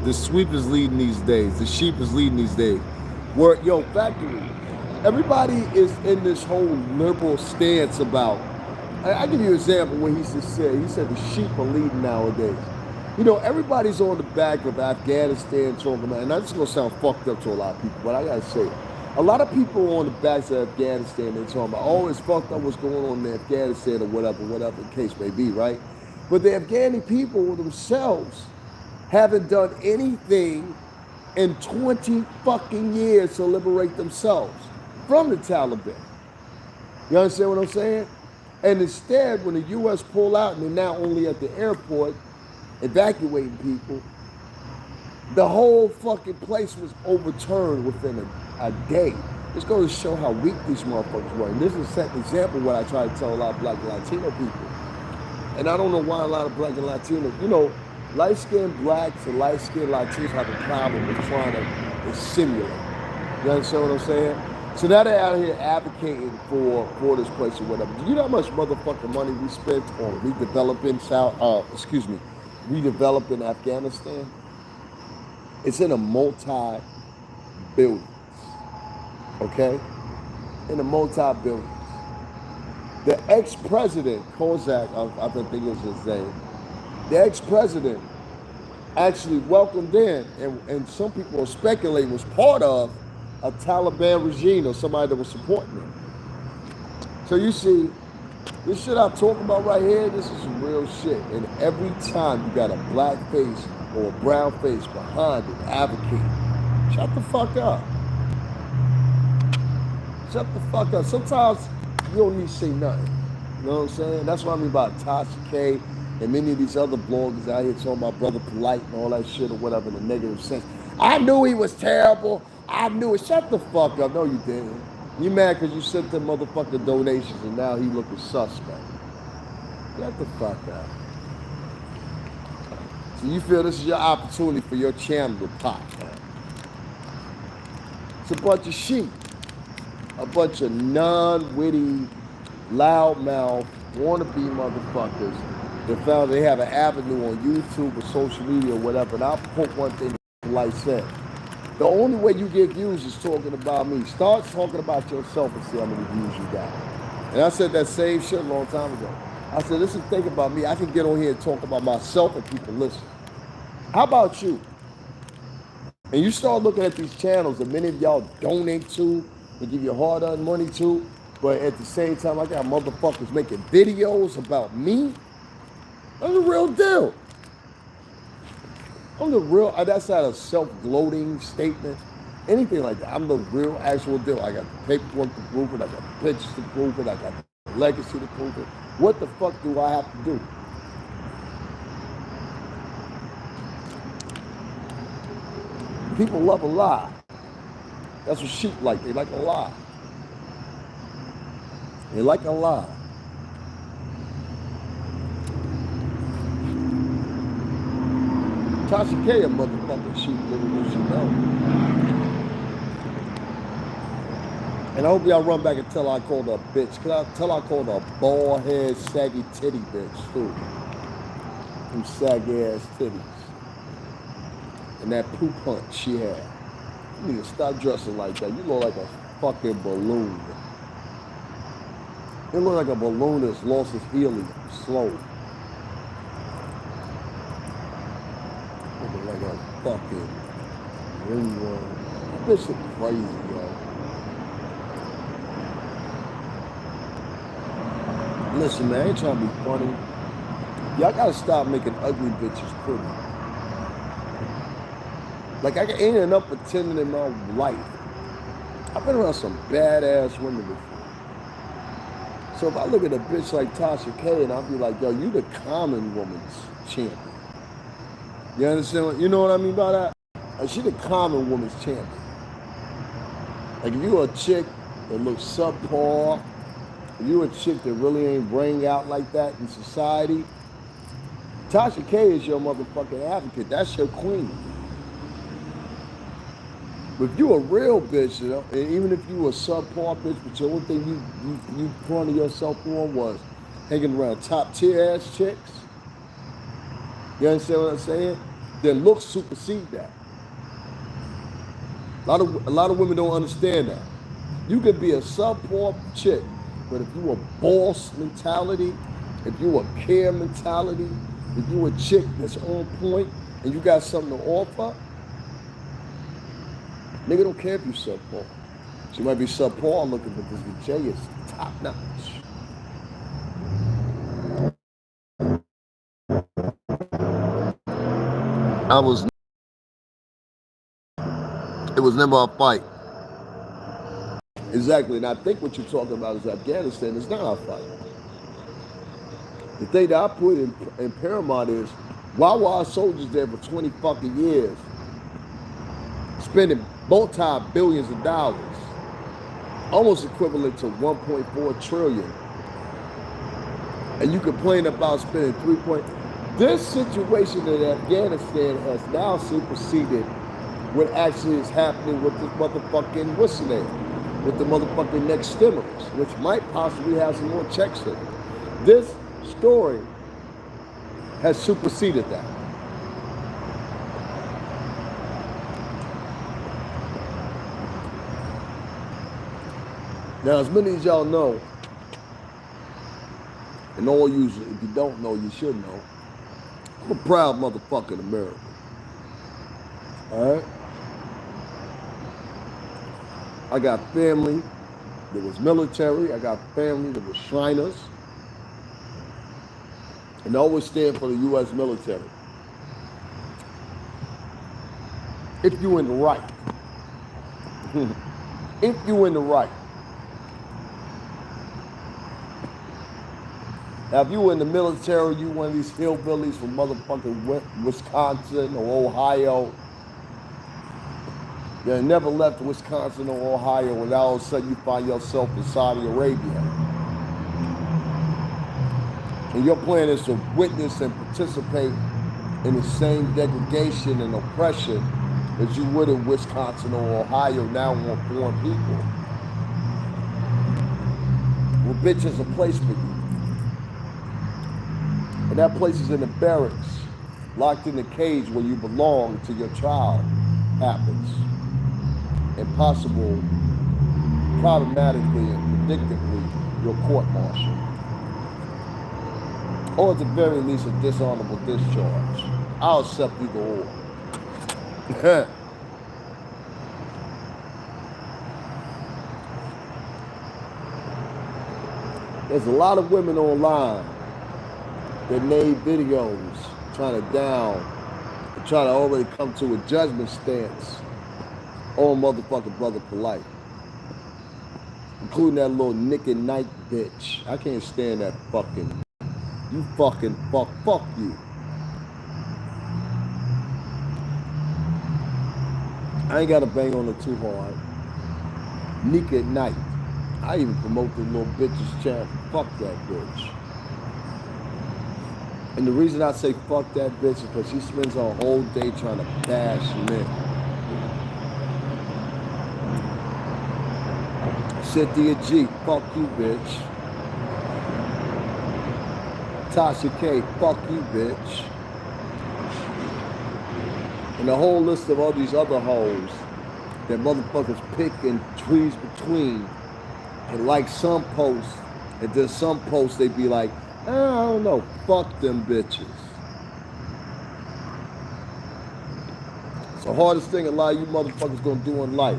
The sweep is leading these days. The sheep is leading these days. Yo, factory. Everybody is in this whole liberal stance about, I give you an example when he said the sheep are leading nowadays. You know, everybody's on the back of Afghanistan talking about, and that's gonna sound fucked up to a lot of people, but I gotta say, a lot of people are on the backs of Afghanistan, they're talking about, oh, it's fucked up what's going on in Afghanistan or whatever the case may be, right? But the Afghani people themselves haven't done anything in 20 fucking years to liberate themselves from the Taliban. You understand what I'm saying? And instead, when the U.S. pull out and they're now only at the airport evacuating people, the whole fucking place was overturned within a day. It's going to show how weak these motherfuckers were. And this is a second example of what I try to tell a lot of black and Latino people. And I don't know why a lot of black and Latino, you know, light-skinned blacks and light-skinned Latinos have a problem with trying to assimilate. You understand what I'm saying? So now they're out here advocating for this place or whatever. Do you know how much motherfucking money we spent on redeveloping Afghanistan? It's in a multi-billions, okay? In a multi-billions. The ex-president, Kozak, I think it was his name, the ex-president actually welcomed in, and some people are speculating was part of a Taliban regime or somebody that was supporting them. So you see, this shit I'm talking about right here, this is some real shit. And every time you got a black face or a brown face behind it advocating, shut the fuck up. Shut the fuck up. Sometimes you don't need to say nothing. You know what I'm saying? That's what I mean by Tasha K and many of these other bloggers out here talking about Brother Polight and all that shit or whatever in a negative sense. I knew he was terrible. I knew it. Shut the fuck up. No, you didn't. You mad because you sent them motherfucking donations and now he looking suspect. Shut the fuck up. So you feel this is your opportunity for your channel to pop, man. It's a bunch of sheep. A bunch of non-witty, loudmouth, wannabe motherfuckers They found they have an avenue on YouTube or social media or whatever, and I'll quote one thing Polight said. The only way you get views is talking about me. Start talking about yourself and see how many views you got. And I said that same shit a long time ago. I said, this is the thing about me. I can get on here and talk about myself and people listen. How about you? And you start looking at these channels that many of y'all donate to and give your hard-earned money to, but at the same time, I got motherfuckers making videos about me. I'm the real deal. I'm the real, that's not a self-gloating statement, anything like that. I'm the real actual deal. I got the paperwork to prove it. I got the pictures to prove it. I got the legacy to prove it. What the fuck do I have to do? People love a lie. That's what sheep like. They like a lie. They like a lie. Tasha K a motherfucking sheep, little does she know. And I hope y'all run back and tell I called her a bitch. Cause I tell I called her a bald head, saggy titty bitch too. Them saggy ass titties. And that poop punch she had. You need to stop dressing like that. You look like a fucking balloon. You look like a balloon that's lost its helium slow. Looking like a fucking ringworm. This shit crazy, yo. Listen, man, I ain't trying to be funny. Y'all gotta stop making ugly bitches pretty. Like, I ain't enough pretending in my life. I've been around some badass women before. So if I look at a bitch like Tasha K and I'll be like, yo, you the common woman's champion. You understand what, you know what I mean by that? Like, she the common woman's champion. Like, if you a chick that looks subpar, if you a chick that really ain't bring out like that in society, Tasha K is your motherfucking advocate. That's your queen. But if you a real bitch, you know, and even if you a subpar bitch, but the only thing you proned yourself on was hanging around top tier ass chicks, you understand what I'm saying? Then looks supersede that. A lot of women don't understand that. You could be a subpar chick, but if you a boss mentality, if you a care mentality, if you a chick that's on point and you got something to offer, nigga don't care if you subpar. She might be subpar looking, but this J is top notch. It was never a fight. Exactly, and I think what you're talking about is Afghanistan. It's not our fight. The thing that I put in paramount is, why were our soldiers there for 20 fucking years, spending multi-billions of dollars, almost equivalent to 1.4 trillion, and you complain about spending 3. This situation in Afghanistan has now superseded what actually is happening with this motherfucking, what's the name, with the motherfucking next stimulus, which might possibly have some more checks in it. This story has superseded that. Now, as many as y'all know, and all you, if you don't know, you should know, I'm a proud motherfucking American. All right? I got family that was military. I got family that was Shriners. And I always stand for the U.S. military. If you in the right. If you in the right. Now, if you in the military, you one of these hillbillies from motherfucking Wisconsin or Ohio. You never left Wisconsin or Ohio, and all of a sudden you find yourself in Saudi Arabia. And your plan is to witness and participate in the same degradation and oppression as you would in Wisconsin or Ohio now on foreign people. Well, bitch, is a place for you. And that place is in the barracks, locked in the cage where you belong till your trial happens. Impossible, problematically and predictably, your court-martial. Or at the very least, a dishonorable discharge. I'll accept either or. There's a lot of women online that made videos trying to try to already come to a judgment stance on motherfucking brother Polight, including that little Nick at Night bitch. I can't stand that fucking. You fucking fuck you. I ain't gotta bang on it too hard. Nick at Night. I even promote the little bitch's channel. Fuck that bitch. And the reason I say fuck that bitch is because she spends her whole day trying to bash men. Cynthia G, fuck you, bitch. Tasha K, fuck you, bitch. And a whole list of all these other hoes that motherfuckers pick and tweeze between. And like some posts, and then some posts they be like, I don't know, fuck them bitches. It's the hardest thing a lot of you motherfuckers gonna do in life.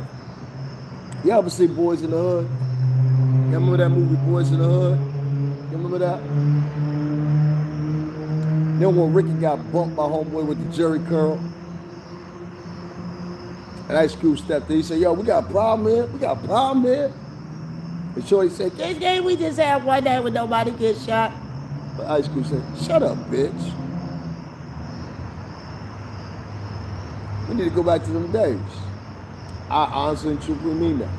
You ever see Boys in the Hood? You remember that movie, Boys in the Hood? You remember that? You know when Ricky got bumped by homeboy with the jerry curl? And Ice Cube stepped in, he said, yo, we got a problem here, we got a problem here. And Shorty said, this game we just had one night when nobody gets shot. But Ice Cube said, shut up, bitch. We need to go back to them days. I honestly and truthfully mean that.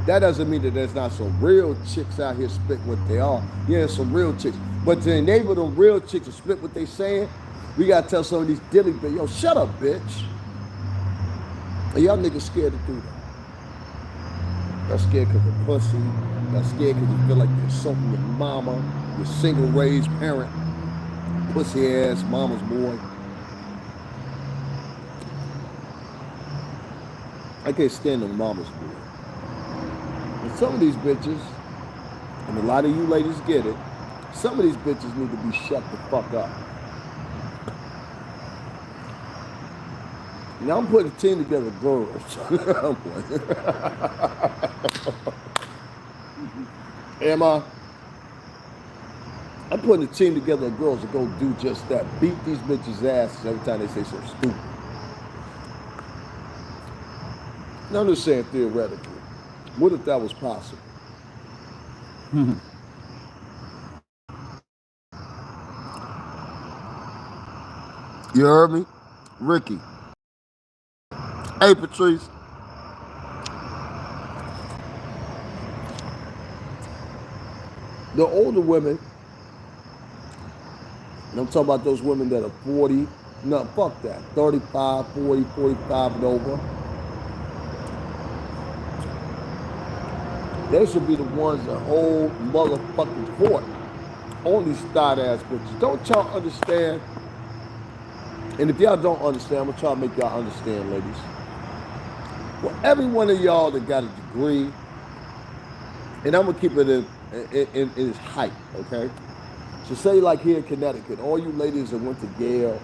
That doesn't mean that there's not some real chicks out here spitting what they are. Yeah, some real chicks. But to enable them real chicks to spit what they saying, we gotta tell some of these dilly bitches, yo, shut up, bitch. And y'all niggas scared to do that. Y'all scared because of pussy. Y'all scared because you feel like you're insulting your mama, your single raised parent, pussy ass mama's boy. I can't stand them mama's boy. And some of these bitches, and a lot of you ladies get it, some of these bitches need to be shut the fuck up. Now I'm putting a team together of girls. Am I? I'm putting a team together of girls to go do just that. Beat these bitches' asses every time they say something stupid. Now I'm just saying theoretically. What if that was possible? You heard me? Ricky. Hey, Patrice. The older women, and I'm talking about those women that are 40, no, fuck that, 35, 40, 45 and over. They should be the ones that hold motherfucking court on these thought-ass bitches. Don't y'all understand? And if y'all don't understand, I'm gonna try to make y'all understand, ladies. Well, every one of y'all that got a degree, and I'm gonna keep it in its height, okay? So say like here in Connecticut, all you ladies that went to Yale,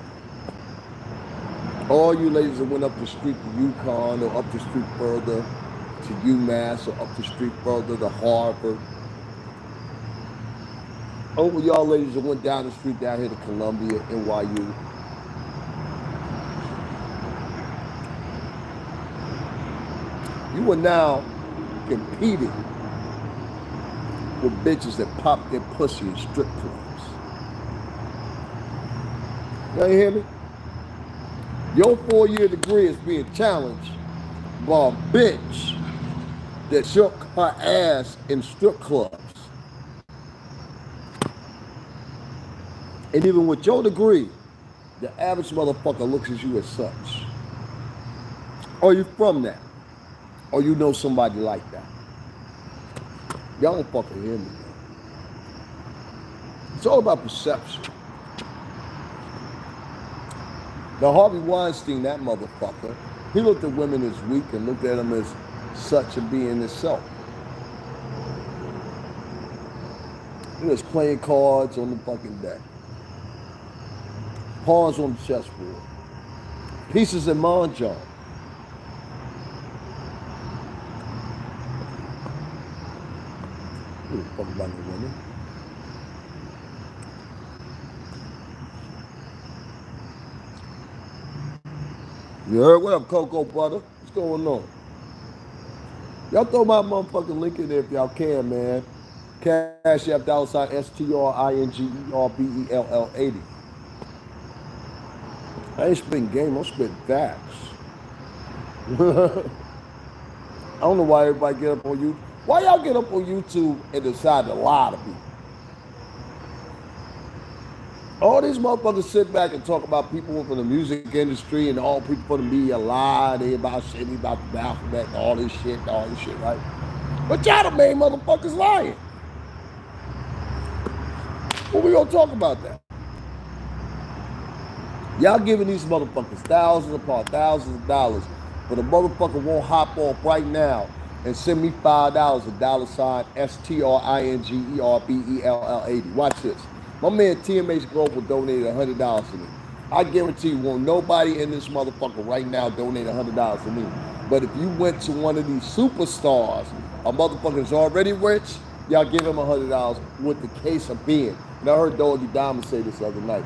all you ladies that went up the street to UConn or up the street further to UMass or up the street further to Harvard. All y'all ladies that went down the street down here to Columbia, NYU. You are now competing with bitches that pop their pussy in strip clubs. Y'all hear me? Your 4-year degree is being challenged by a bitch that shook her ass in strip clubs. And even with your degree, the average motherfucker looks at you as such. Or you from that. Or you know somebody like that. Y'all don't fucking hear me. It's all about perception. Now, Harvey Weinstein, that motherfucker, he looked at women as weak and looked at them as such a being itself. He was playing cards on the fucking deck. Pawns on the chessboard. Pieces in mahjong. Who the fuck about the women? You heard? What up, Cocoa Butter? What's going on? Y'all throw my motherfucking link in there if y'all can, man. Cash App $STRINGERBELL80. I ain't spitting game, I'm spitting facts. I don't know why everybody get up on YouTube. Why y'all get up on YouTube and decide to lie to people? All these motherfuckers sit back and talk about people from the music industry and all people from the media lie. They about shit, about the alphabet and all this shit, right? But y'all the main motherfuckers lying. What we gonna talk about that? Y'all giving these motherfuckers thousands upon thousands of dollars, but a motherfucker won't hop off right now and send me $5, $STRINGERBELL80. Watch this. My man TMH Global donated $100 to me. I guarantee you won't nobody in this motherfucker right now donate $100 to me. But if you went to one of these superstars, a motherfucker's already rich, y'all give him $100 with the case of being. And I heard Doggy Diamond say this the other night.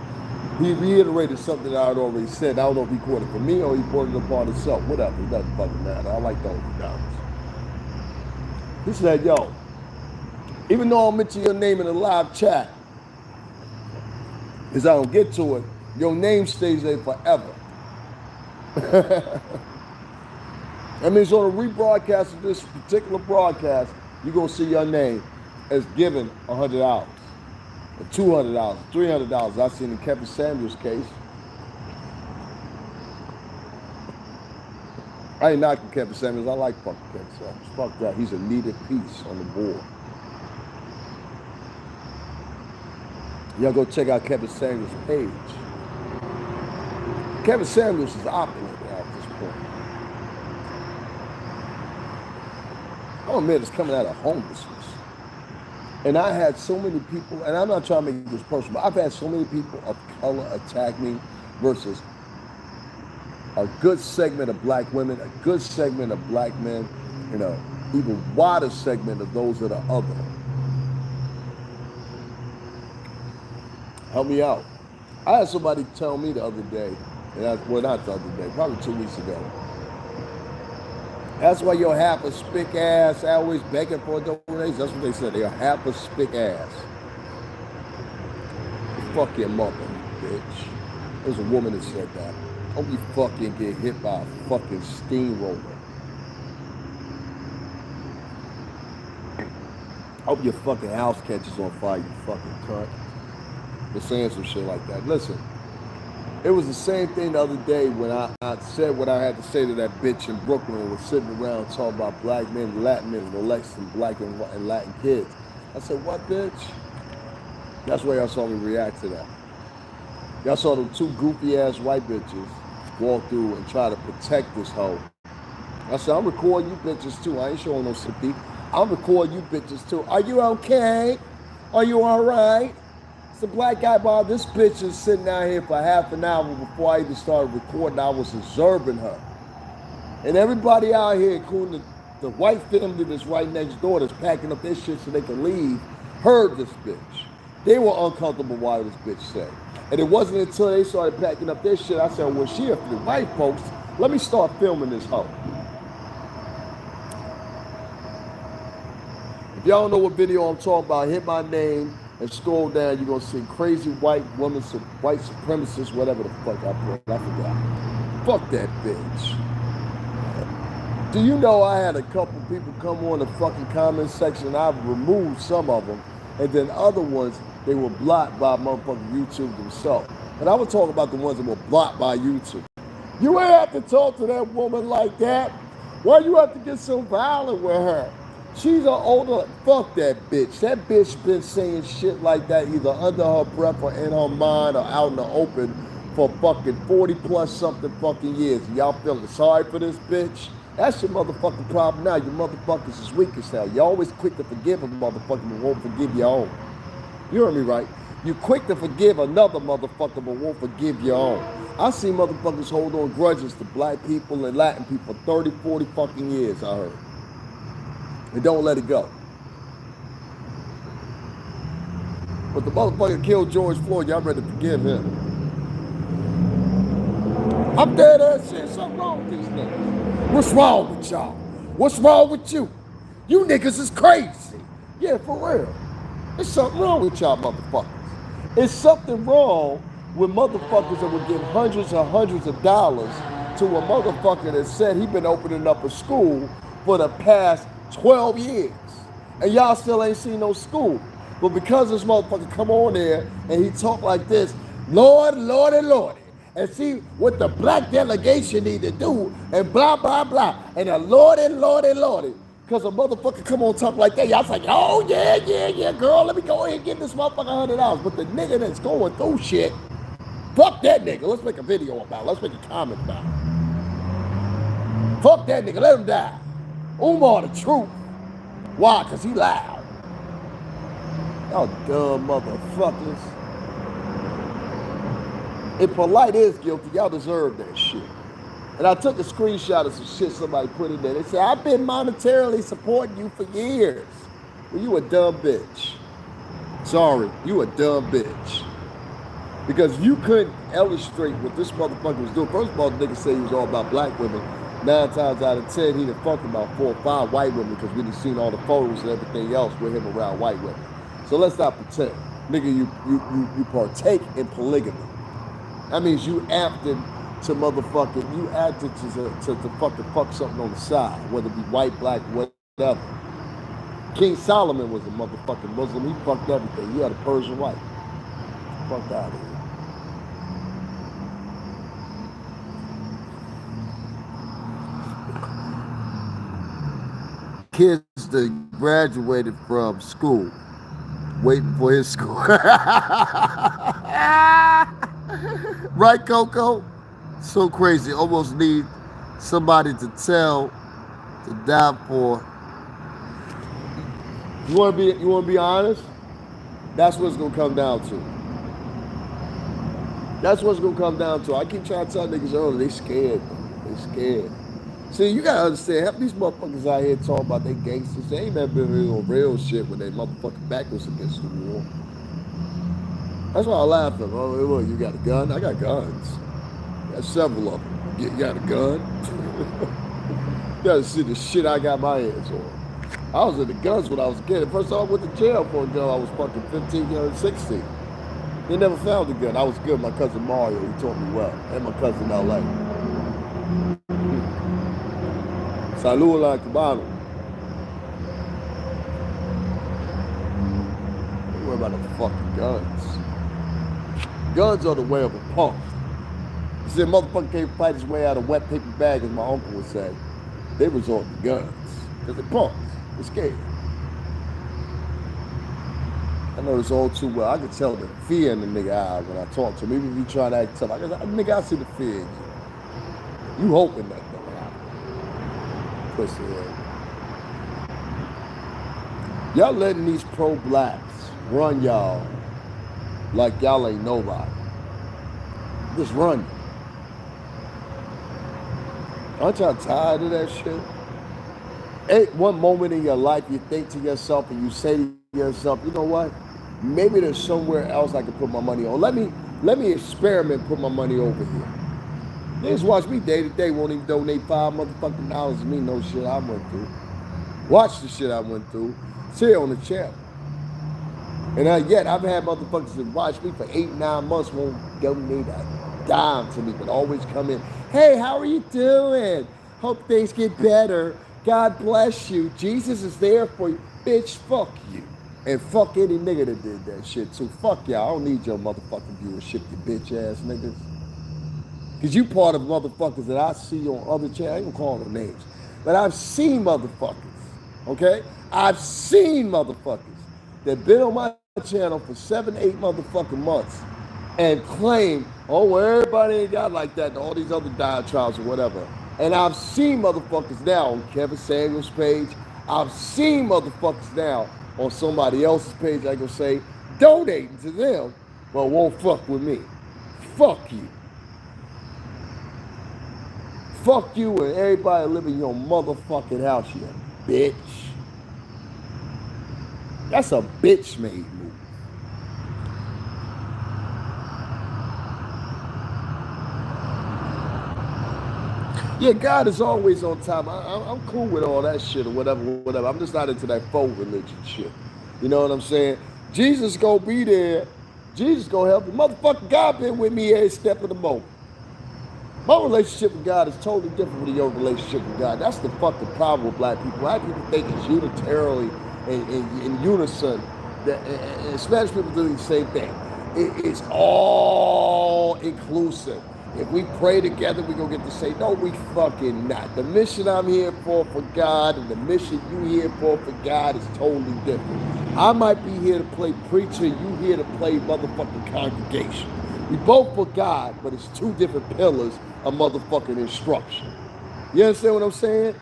He reiterated something I had already said. I don't know if he quoted it for me or he quoted it upon himself. Whatever, it doesn't fucking matter. I like Doggy Diamonds. He said, yo, even though I'll mention your name in a live chat, because I don't get to it, your name stays there forever. That means on a rebroadcast of this particular broadcast, you're going to see your name as given $100, $200, $300. I've seen in Kevin Samuels' case. I ain't knocking Kevin Samuels. I like fucking Kevin Samuels. Fuck that. He's a needed piece on the board. Y'all go check out Kevin Samuels' page. Kevin Samuels is opulent now at this point. I'm a man that's coming out of homelessness. And I had so many people, and I'm not trying to make this personal, but I've had so many people of color attack me versus a good segment of black women, a good segment of black men, and an even wider segment of those that are other. Help me out. I had somebody tell me the other day, well, not the other day, probably 2 weeks ago. That's why you're half a spick ass, always begging for a donation. That's what they said. They're half a spick ass. Fuck your mother, bitch. There's a woman that said that. Hope you fucking get hit by a fucking steamroller. Hope your fucking house catches on fire, you fucking cunt. For saying some shit like that. Listen, it was the same thing the other day when I said what I had to say to that bitch in Brooklyn and was sitting around talking about black men, Latin men, molesting black and Latin kids. I said, what, bitch? That's why y'all saw me react to that. Y'all saw them two goofy ass white bitches walk through and try to protect this hoe. I said, I'm recording you bitches too. I ain't showing no sympathy. I'm recording you bitches too. Are you okay? Are you all right? The black guy, Bob, this bitch is sitting out here for half an hour before I even started recording. I was observing her. And everybody out here, including the white family that's right next door that's packing up their shit so they can leave, heard this bitch. They were uncomfortable while this bitch said. And it wasn't until they started packing up their shit, I said, well, she a few white folks. Let me start filming this hoe. If y'all don't know what video I'm talking about, hit my name and scroll down, you're gonna see crazy white women, white supremacists, whatever the fuck I put. I forgot. Fuck that bitch. Do you know I had a couple people come on the fucking comment section? I've removed some of them, and then other ones, they were blocked by motherfucking YouTube themselves. And I would talk about the ones that were blocked by YouTube. You ain't have to talk to that woman like that. Why you have to get so violent with her? She's an older, fuck that bitch. That bitch been saying shit like that either under her breath or in her mind or out in the open for fucking 40 plus something fucking years. And y'all feeling sorry for this bitch? That's your motherfucking problem now. You motherfuckers is weak as hell. You always quick to forgive a motherfucker but won't forgive your own. You heard me right? You quick to forgive another motherfucker but won't forgive your own. I see motherfuckers hold on grudges to black people and Latin people for 30, 40 fucking years, I heard. And don't let it go. But the motherfucker killed George Floyd, y'all ready to forgive him. I'm dead ass saying something wrong with these niggas. What's wrong with y'all? What's wrong with you? You niggas is crazy. Yeah, for real. There's something wrong with y'all motherfuckers. It's something wrong with motherfuckers that would give hundreds of dollars to a motherfucker that said he been opening up a school for the past 12 years. And y'all still ain't seen no school. But because this motherfucker come on there and he talk like this, Lord, Lord, and Lord, and see what the black delegation need to do, and blah, blah, blah, and the Lord, and Lord, and Lord. Because a motherfucker come on talk like that, y'all like, oh, yeah, girl, let me go ahead and give this motherfucker $100. But the nigga that's going through shit, fuck that nigga. Let's make a video about it. Let's make a comment about it. Fuck that nigga. Let him die. Umar the truth. Why? Because he loud. Y'all dumb motherfuckers. If Polight is guilty, y'all deserve that shit. And I took a screenshot of some shit somebody put in there. They said, I've been monetarily supporting you for years. Well, you a dumb bitch. Sorry, you a dumb bitch. Because you couldn't illustrate what this motherfucker was doing. First of all, the nigga said he was all about black women. 9 times out of 10, he done fucked about 4 or 5 white women because we done seen all the photos and everything else with him around white women. So let's not pretend. Nigga, you partake in polygamy. That means you acted to motherfucking, you acted to fucking fuck something on the side, whether it be white, black, whatever. King Solomon was a motherfucking Muslim. He fucked everything. He had a Persian wife. Fuck out of here. Kids that graduated from school, waiting for his school. Right, Coco? So crazy. Almost need somebody to tell, to die for. You want to be honest? That's what it's gonna come down to. That's what it's gonna come down to. I keep trying to tell niggas earlier, they scared. They scared. See, you gotta understand, half these motherfuckers out here talking about they gangsters, they ain't never been real shit when they motherfucking back was against the wall. That's why I laugh at them. Oh, look, you got a gun? I got guns. Got several of them. You got a gun? You gotta see the shit I got my hands on. I was in the guns when I was a kid. First time I went to jail for a gun, I was fucking 15, 16. They never found a gun. I was good. My cousin Mario, he taught me well. And my cousin L.A. Salud la cubano. Don't worry about the fucking guns. Guns are the way of a punk. You see, a motherfucker can't fight his way out of wet paper bag, as my uncle would say. They resort to guns. Because they're punks. They're scared. I know this all too well. I can tell the fear in the nigga eye when I talk to him. Even if you try to act tough. Nigga, I see the fear in you. You hoping that don't happen. Pussy head. Y'all letting these pro-blacks run y'all like y'all ain't nobody. Just run. Aren't y'all tired of that shit? Ain't one moment in your life you think to yourself and you say to yourself, you know what? Maybe there's somewhere else I can put my money on. Let me experiment, put my money over here. They just watch me day to day, won't even donate $5 motherfucking dollars to me, no shit I went through. Watch the shit I went through. See on the channel. And yet I've had motherfuckers that watch me for 8, 9 months, won't donate a dime to me, but always come in. Hey, how are you doing? Hope things get better. God bless you. Jesus is there for you. Bitch, fuck you. And fuck any nigga that did that shit too. Fuck y'all. I don't need your motherfucking viewership, you bitch ass niggas. Cause you part of motherfuckers that I see on other channels. I ain't gonna call no names. But I've seen motherfuckers, okay? I've seen motherfuckers that been on my channel for 7, 8 motherfucking months and claim, Oh, well, everybody ain't got like that, and all these other diatribes or whatever. And I've seen motherfuckers now on Kevin Samuels' page. I've seen motherfuckers now on somebody else's page, I can say, donating to them, but won't fuck with me. Fuck you. Fuck you and everybody living in your motherfucking house, you bitch. That's a bitch made move. Yeah, God is always on time. I'm cool with all that shit or whatever. I'm just not into that faux religion shit. You know what I'm saying? Jesus gonna be there. Jesus gonna help you. Motherfucker, God been with me every step of the moment. My relationship with God is totally different from your relationship with God. That's the fucking problem with black people. Black people think it's unitarily in unison. And Spanish people do the same thing. It's all inclusive. If we pray together, we're going to get to say, no, we fucking not. The mission I'm here for God, and the mission you here for God is totally different. I might be here to play preacher, you here to play motherfucking congregation. We both for God, but it's two different pillars of motherfucking instruction. You understand what I'm saying?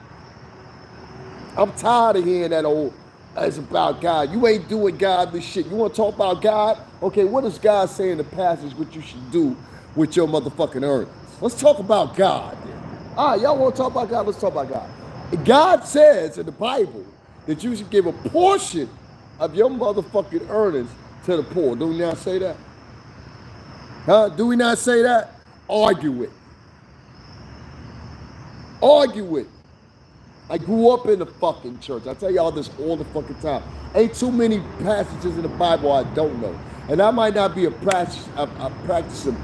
I'm tired of hearing that old, it's about God. You ain't doing godly shit. You want to talk about God? Okay, what does God say in the passage what you should do with your motherfucking earnings? Let's talk about God then. All right, y'all want to talk about God? Let's talk about God. God says in the Bible that you should give a portion of your motherfucking earnings to the poor. Do we not say that? Huh? Do we not say that? Argue with. Argue with. I grew up in the fucking church. I tell y'all this all the fucking time. Ain't too many passages in the Bible I don't know. And I might not be a practicing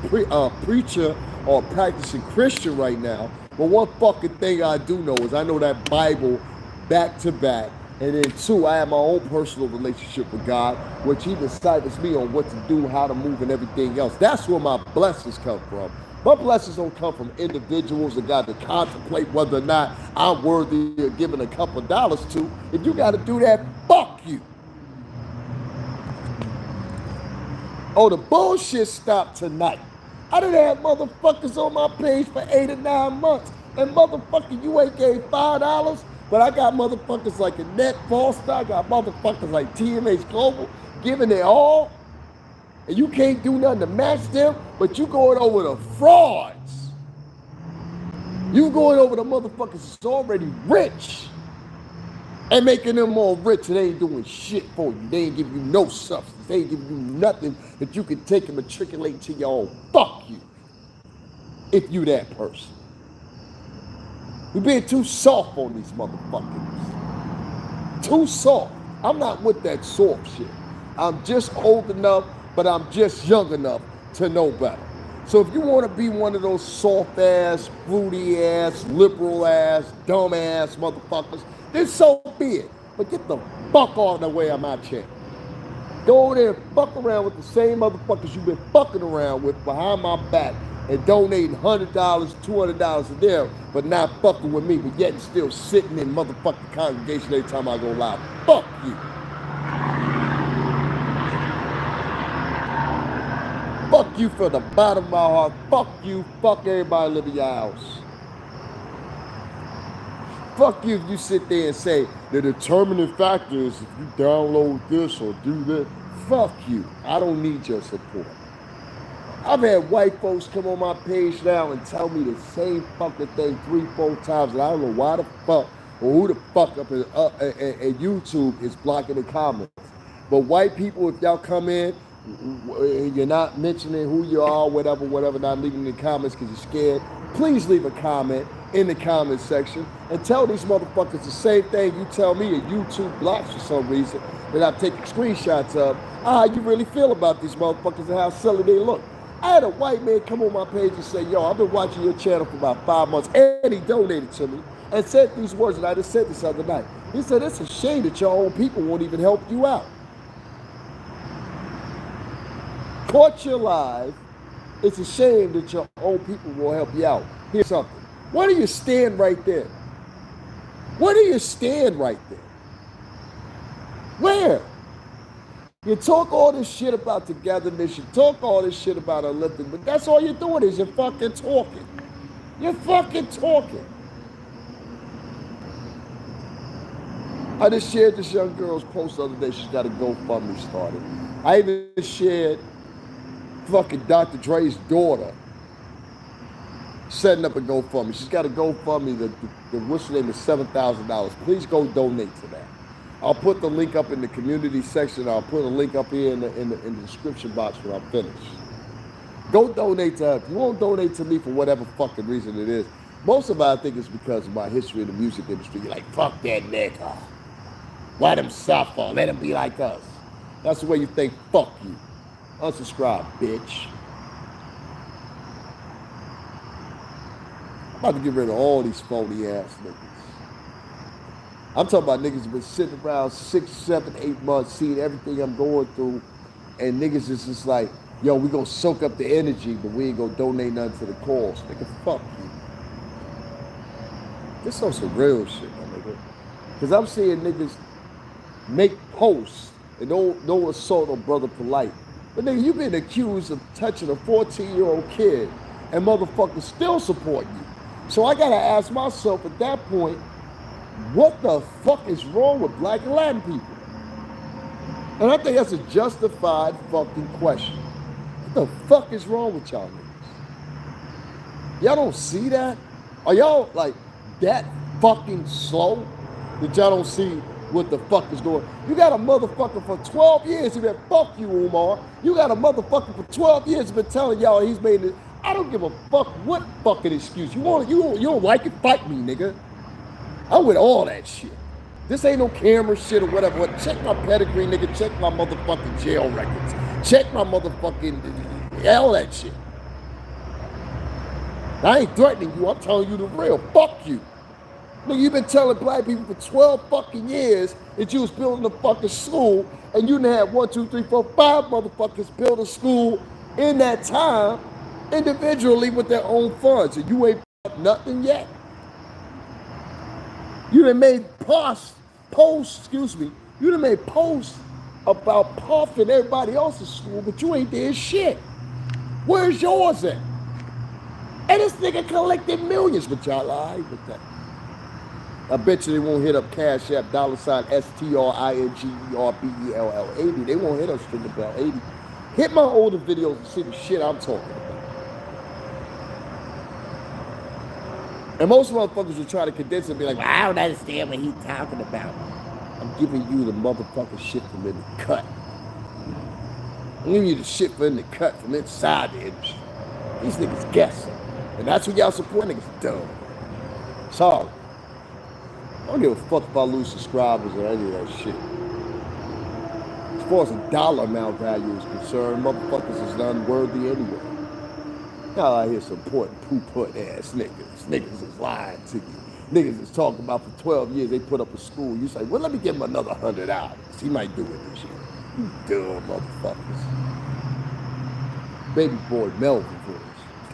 preacher or a practicing Christian right now, but one fucking thing I do know is I know that Bible back to back. And then two, I have my own personal relationship with God, which he disciples me on what to do, how to move, and everything else. That's where my blessings come from. My blessings don't come from individuals that got to contemplate whether or not I'm worthy of giving a couple of dollars to. If you got to do that, fuck you. Oh, the bullshit stopped tonight. I done had motherfuckers on my page for 8 or 9 months. And motherfucker, you ain't gave $5, but I got motherfuckers like Annette Foster. I got motherfuckers like TMH Global giving it all. And you can't do nothing to match them, but you going over the frauds. You going over the motherfuckers that's already rich and making them more rich, and they ain't doing shit for you. They ain't giving you no substance. They ain't giving you nothing that you can take and matriculate to your own. Fuck you, if you that person. You're being too soft on these motherfuckers. Too soft. I'm not with that soft shit. I'm just old enough, but I'm just young enough to know better. So if you want to be one of those soft ass, fruity ass, liberal ass, dumb ass motherfuckers, then so be it. But get the fuck out of the way of my chair. Go over there and fuck around with the same motherfuckers you've been fucking around with behind my back and donating $100, $200 a day, but not fucking with me, but yet still sitting in motherfucking congregation every time I go live. Fuck you. Fuck you from the bottom of my heart. Fuck you. Fuck everybody living in your house. Fuck you if you sit there and say the determining factor is if you download this or do this. Fuck you. I don't need your support. I've had white folks come on my page now and tell me the same fucking thing 3-4 times, and I don't know why the fuck or who the fuck up in YouTube is blocking the comments. But white people, if y'all come in, you're not mentioning who you are, whatever, not leaving the comments because you're scared, please leave a comment in the comment section and tell these motherfuckers the same thing you tell me that YouTube blocks for some reason that I'm taking screenshots of. How you really feel about these motherfuckers and how silly they look. I had a white man come on my page and say, yo, I've been watching your channel for about 5 months, and he donated to me and said these words, and I just said this other night. He said, it's a shame that your own people won't even help you out. Caught you alive. It's a shame that your own people will help you out. Here's something. Where do you stand right there? Where do you stand right there? Where? You talk all this shit about togetherness, you talk all this shit about uplifting, but that's all you're doing is you're fucking talking. You're fucking talking. I just shared this young girl's post the other day. She's got a GoFundMe started. I even shared fucking Dr. Dre's daughter setting up a GoFundMe. She's got a GoFundMe. The what's her name is $7,000. Please go donate to that. I'll put the link up in the community section. I'll put a link up here in the description box when I'm finished. Go donate to her. If you won't donate to me for whatever fucking reason it is, most of it I think is because of my history in the music industry. You're like, fuck that nigga. Let him suffer. Let him be like us. That's the way you think. Fuck you. Unsubscribe, bitch. I'm about to get rid of all these phony ass niggas. I'm talking about niggas who've been sitting around 6, 7, 8 months, seeing everything I'm going through, and niggas is just like, yo, we gonna soak up the energy, but we ain't gonna donate nothing to the cause. Nigga, fuck you. This is some real shit, my nigga. Because I'm seeing niggas make posts, and no assault on Brother Polight. But nigga, you been accused of touching a 14-year-old kid, and motherfuckers still support you. So I gotta ask myself at that point, what the fuck is wrong with black and Latin people? And I think that's a justified fucking question. What the fuck is wrong with y'all niggas? Y'all don't see that? Are y'all like that fucking slow that y'all don't see what the fuck is going on? You got a motherfucker for 12 years who been, fuck you, Umar. You got a motherfucker for 12 years who been telling y'all he's made it. I don't give a fuck what fucking excuse. You don't like it, fight me, nigga. I'm with all that shit. This ain't no camera shit or whatever. Check my pedigree, nigga. Check my motherfucking jail records. Check my motherfucking, all that shit. I ain't threatening you. I'm telling you the real. Fuck you. Nigga, you've been telling black people for 12 fucking years that you was building a fucking school, and you done had 1, 2, 3, 4, 5 motherfuckers build a school in that time individually with their own funds, and you ain't nothing yet. You done made posts, you done made posts about Puff and everybody else's school, but you ain't did shit. Where's yours at? And this nigga collected millions, but y'all all right with that. I bet you they won't hit up Cash App, $STRINGERBELL80. They won't hit up Stringer Bell 80. Hit my older videos and see the shit I'm talking about. And most motherfuckers will try to condense it and be like, well, I don't understand what he's talking about. I'm giving you the motherfucking shit from in the cut. I'm giving you the shit from in the cut, from inside the industry. These niggas guessing. And that's what y'all support, niggas dumb. Sorry. I don't give a fuck if I lose subscribers or any of that shit. As far as the dollar amount value is concerned, motherfuckers is unworthy anyway. Y'all out here supporting poo-put ass niggas. Niggas is lying to you. Niggas is talking about for 12 years they put up a school. You say, well, let me give him another $100. He might do it this year. You dumb motherfuckers. Baby boy Melvin for us.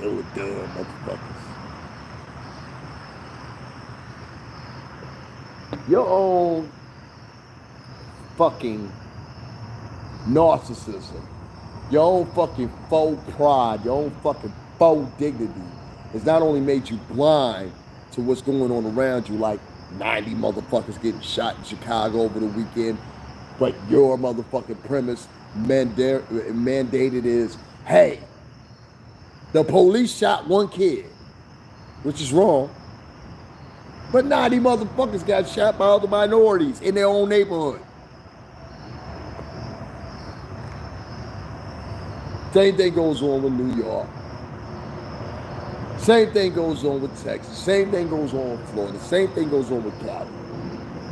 You dumb motherfuckers. Your own fucking narcissism, your own fucking faux pride, your own fucking faux dignity has not only made you blind to what's going on around you, like 90 motherfuckers getting shot in Chicago over the weekend, but your motherfucking premise mandated is, hey, the police shot one kid, which is wrong, but 90 motherfuckers got shot by other minorities in their own neighborhood. Same thing goes on with New York. Same thing goes on with Texas. Same thing goes on with Florida. Same thing goes on with Cali.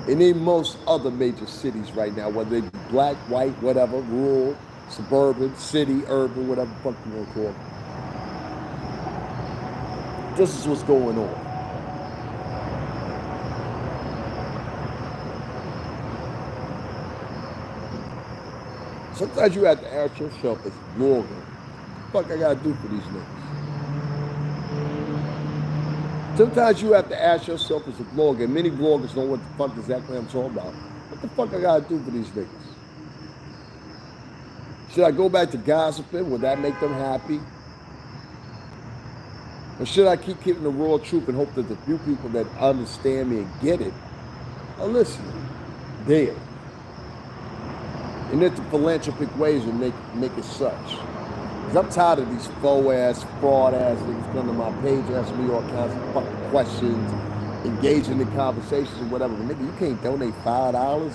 And in most other major cities right now, whether they be black, white, whatever, rural, suburban, city, urban, whatever the fuck you want to call it. This is what's going on. Sometimes you have to ask yourself as a blogger, what the fuck I gotta do for these niggas? Sometimes you have to ask yourself as a blogger, and many bloggers know what the fuck exactly I'm talking about. What the fuck I gotta do for these niggas? Should I go back to gossiping? Would that make them happy? Or should I keep keeping the raw truth and hope that the few people that understand me and get it are listening? There. And that the philanthropic ways will make it such. Because I'm tired of these faux-ass, fraud-ass niggas coming to my page, asking me all kinds of fucking questions, engaging in conversations and whatever. But nigga, you can't donate $5.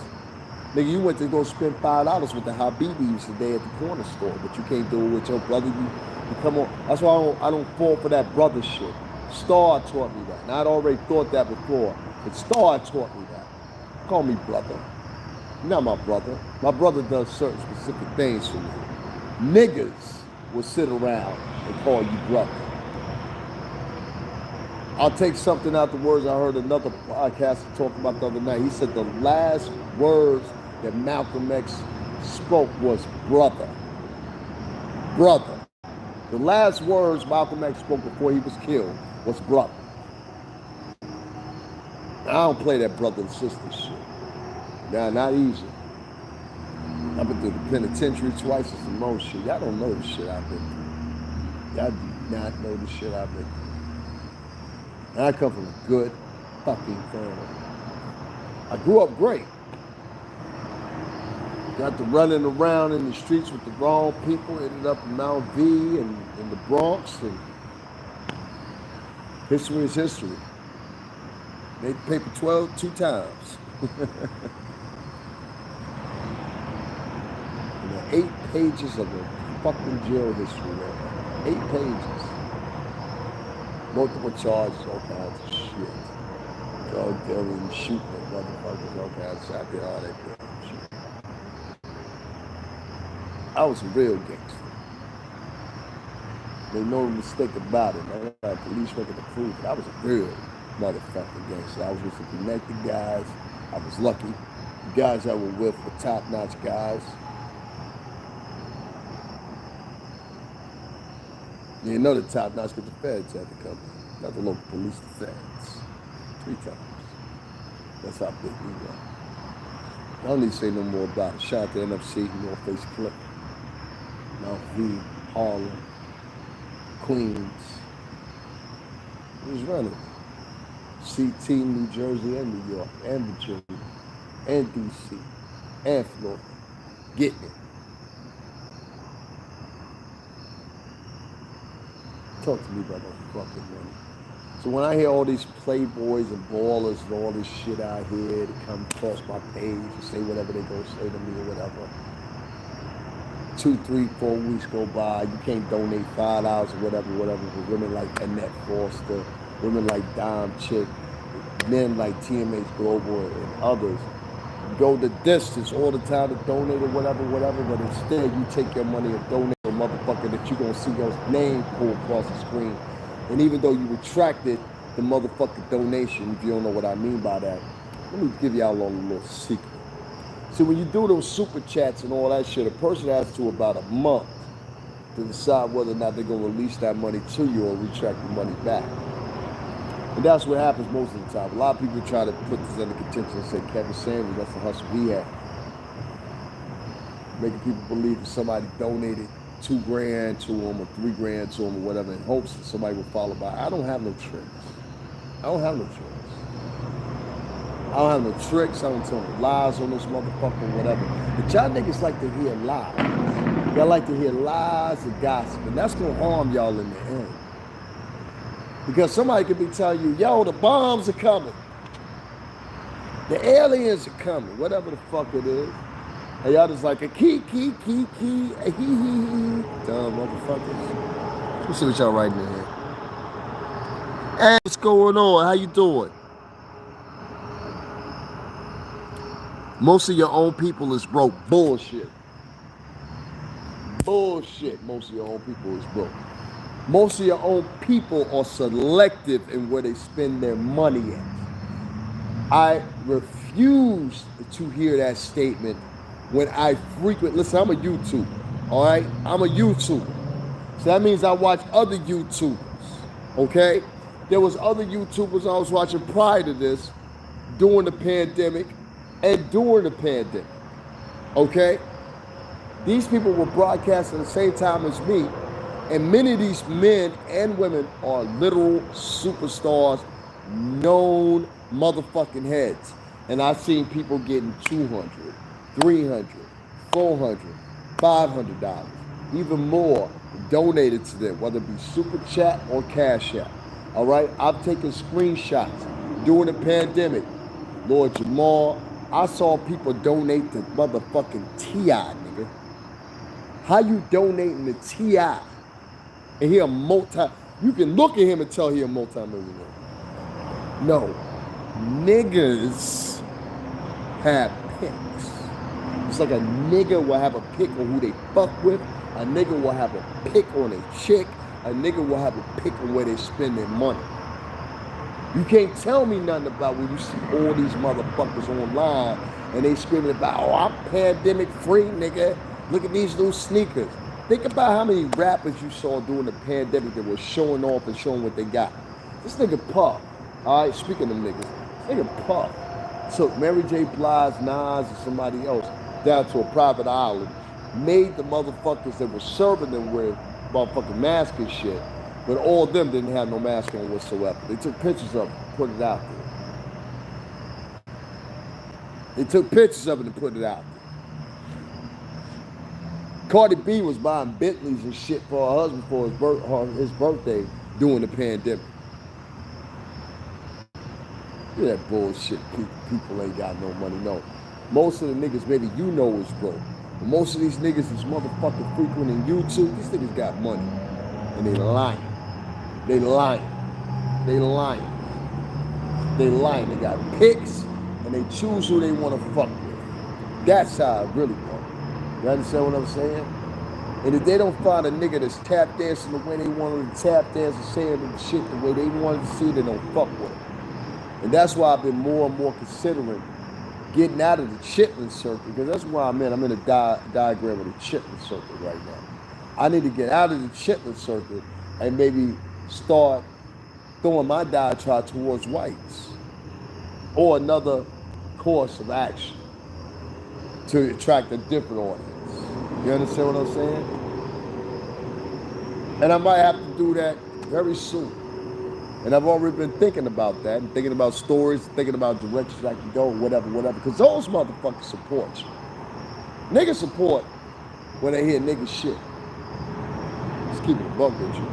Nigga, you went to go spend $5 with the Habibis today at the corner store, but you can't do it with your brother. You come on. That's why I don't fall for that brother shit. Star taught me that. And I'd already thought that before, but Star taught me that. Call me brother. You're not my brother. My brother does certain specific things for me. Niggas will sit around and call you brother. I'll take something out the words I heard another podcaster talk about the other night. He said the last words that Malcolm X spoke was brother. Brother. The last words Malcolm X spoke before he was killed was brother. I don't play that brother and sister shit. Nah, not easy. I've been through the penitentiary twice and some more shit. Y'all don't know the shit I've been through. Y'all do not know the shit I've been through. And I come from a good fucking family. I grew up great. Got to running around in the streets with the wrong people, ended up in Mount V and in the Bronx, and history is history. Made paper 12 2 times. And there are 8 pages of the fucking jail history there. 8 pages. Multiple charges, all kinds of shit. Drug dealing, shooting at motherfuckers, all kinds of shit. I did all that shit. I was a real gangster. There's no mistake about it. I don't have police record to prove it. I was a real motherfucking gangster. I was with the connected guys. I was lucky. The guys I was with were top-notch guys. You know the top-notch because the feds had to come. Not the local police, the feds. 3 times. That's how big we were. I don't need to say no more about it. Shout out to NFC, North Face Clip. Mount V, Harlem, Queens. It was running. CT, New Jersey, and New York, and Virginia, and DC, and Florida. Getting it. Talk to me about that fucking money. So when I hear all these playboys and ballers and all this shit out here that come across my page and say whatever they gonna say to me or whatever, 2, 3, 4 weeks go by, you can't donate $5 or whatever, for women like Annette Foster, women like Dom Chick, men like TMH Global and others. You go the distance all the time to donate or whatever, but instead you take your money and donate to a motherfucker that you gonna see your name pull across the screen. And even though you retracted the motherfucking donation, if you don't know what I mean by that, let me give y'all a little secret. See, when you do those super chats and all that shit, a person has to about a month to decide whether or not they're going to release that money to you or retract the money back. And that's what happens most of the time. A lot of people try to put this under contention and say, Kevin Sanders, that's the hustle he had. Making people believe that somebody donated $2,000 to him or $3,000 to him or whatever in hopes that somebody will follow by. I don't have no tricks. I don't have no tricks. I don't have no tricks. I don't tell no lies on this motherfucker or whatever. But y'all niggas like to hear lies. Y'all like to hear lies and gossip. And that's going to harm y'all in the end. Because somebody could be telling you, yo, the bombs are coming. The aliens are coming. Whatever the fuck it is. And y'all just like a key, a hee. Dumb motherfuckers. Let's see what y'all writing in here. Hey, what's going on? How you doing? Most of your own people is broke. Bullshit. Most of your own people is broke. Most of your own people are selective in where they spend their money at. I refuse to hear that statement when I listen, I'm a YouTuber, all right? I'm a YouTuber. So that means I watch other YouTubers, okay? There was other YouTubers I was watching prior to this, during the pandemic, and during the pandemic, okay? These people were broadcasting at the same time as me, and many of these men and women are literal superstars, known motherfucking heads. And I've seen people getting $200, $300, $400, $500, even more donated to them, whether it be Super Chat or Cash App. All right, I've taken screenshots during the pandemic. Lord Jamal, I saw people donate to motherfucking T.I., nigga. How you donating to T.I.? And he a you can look at him and tell he a multi-millionaire. No, niggas have picks. It's like a nigga will have a pick on who they fuck with. A nigga will have a pick on a chick. A nigga will have a pick on where they spend their money. You can't tell me nothing about when you see all these motherfuckers online and they screaming about, oh, I'm pandemic free, nigga. Look at these new sneakers. Think about how many rappers you saw during the pandemic that were showing off and showing what they got. This nigga Puff, all right, speaking of niggas, this nigga Puff took Mary J. Blige, Nas, and somebody else down to a private island, made the motherfuckers that were serving them with motherfucking masks and shit, but all of them didn't have no mask on whatsoever. They took pictures of it, put it out there. They took pictures of it and put it out there. Cardi B was buying Bentleys and shit for her husband for his birthday during the pandemic. Look at that bullshit. People ain't got no money. No. Most of the niggas, maybe you know, is broke. But most of these niggas is motherfucking frequenting YouTube. These niggas got money. And they lying. They lying. They lying. They lying. They got picks and they choose who they want to fuck with. That's how it really works. You understand what I'm saying? And if they don't find a nigga that's tap dancing the way they wanted to tap dance and saying the shit the way they wanted to see, they don't fuck with it. And that's why I've been more and more considering getting out of the Chitlin circuit, because that's where I'm in. I'm in a diagram of the Chitlin circuit right now. I need to get out of the Chitlin circuit and maybe start throwing my diatribe towards whites or another course of action to attract a different audience. You understand what I'm saying? And I might have to do that very soon. And I've already been thinking about that and thinking about stories, thinking about directions I can go, whatever. Because those motherfuckers support you. Niggas support when they hear nigga shit. Let's keep it a buck with you.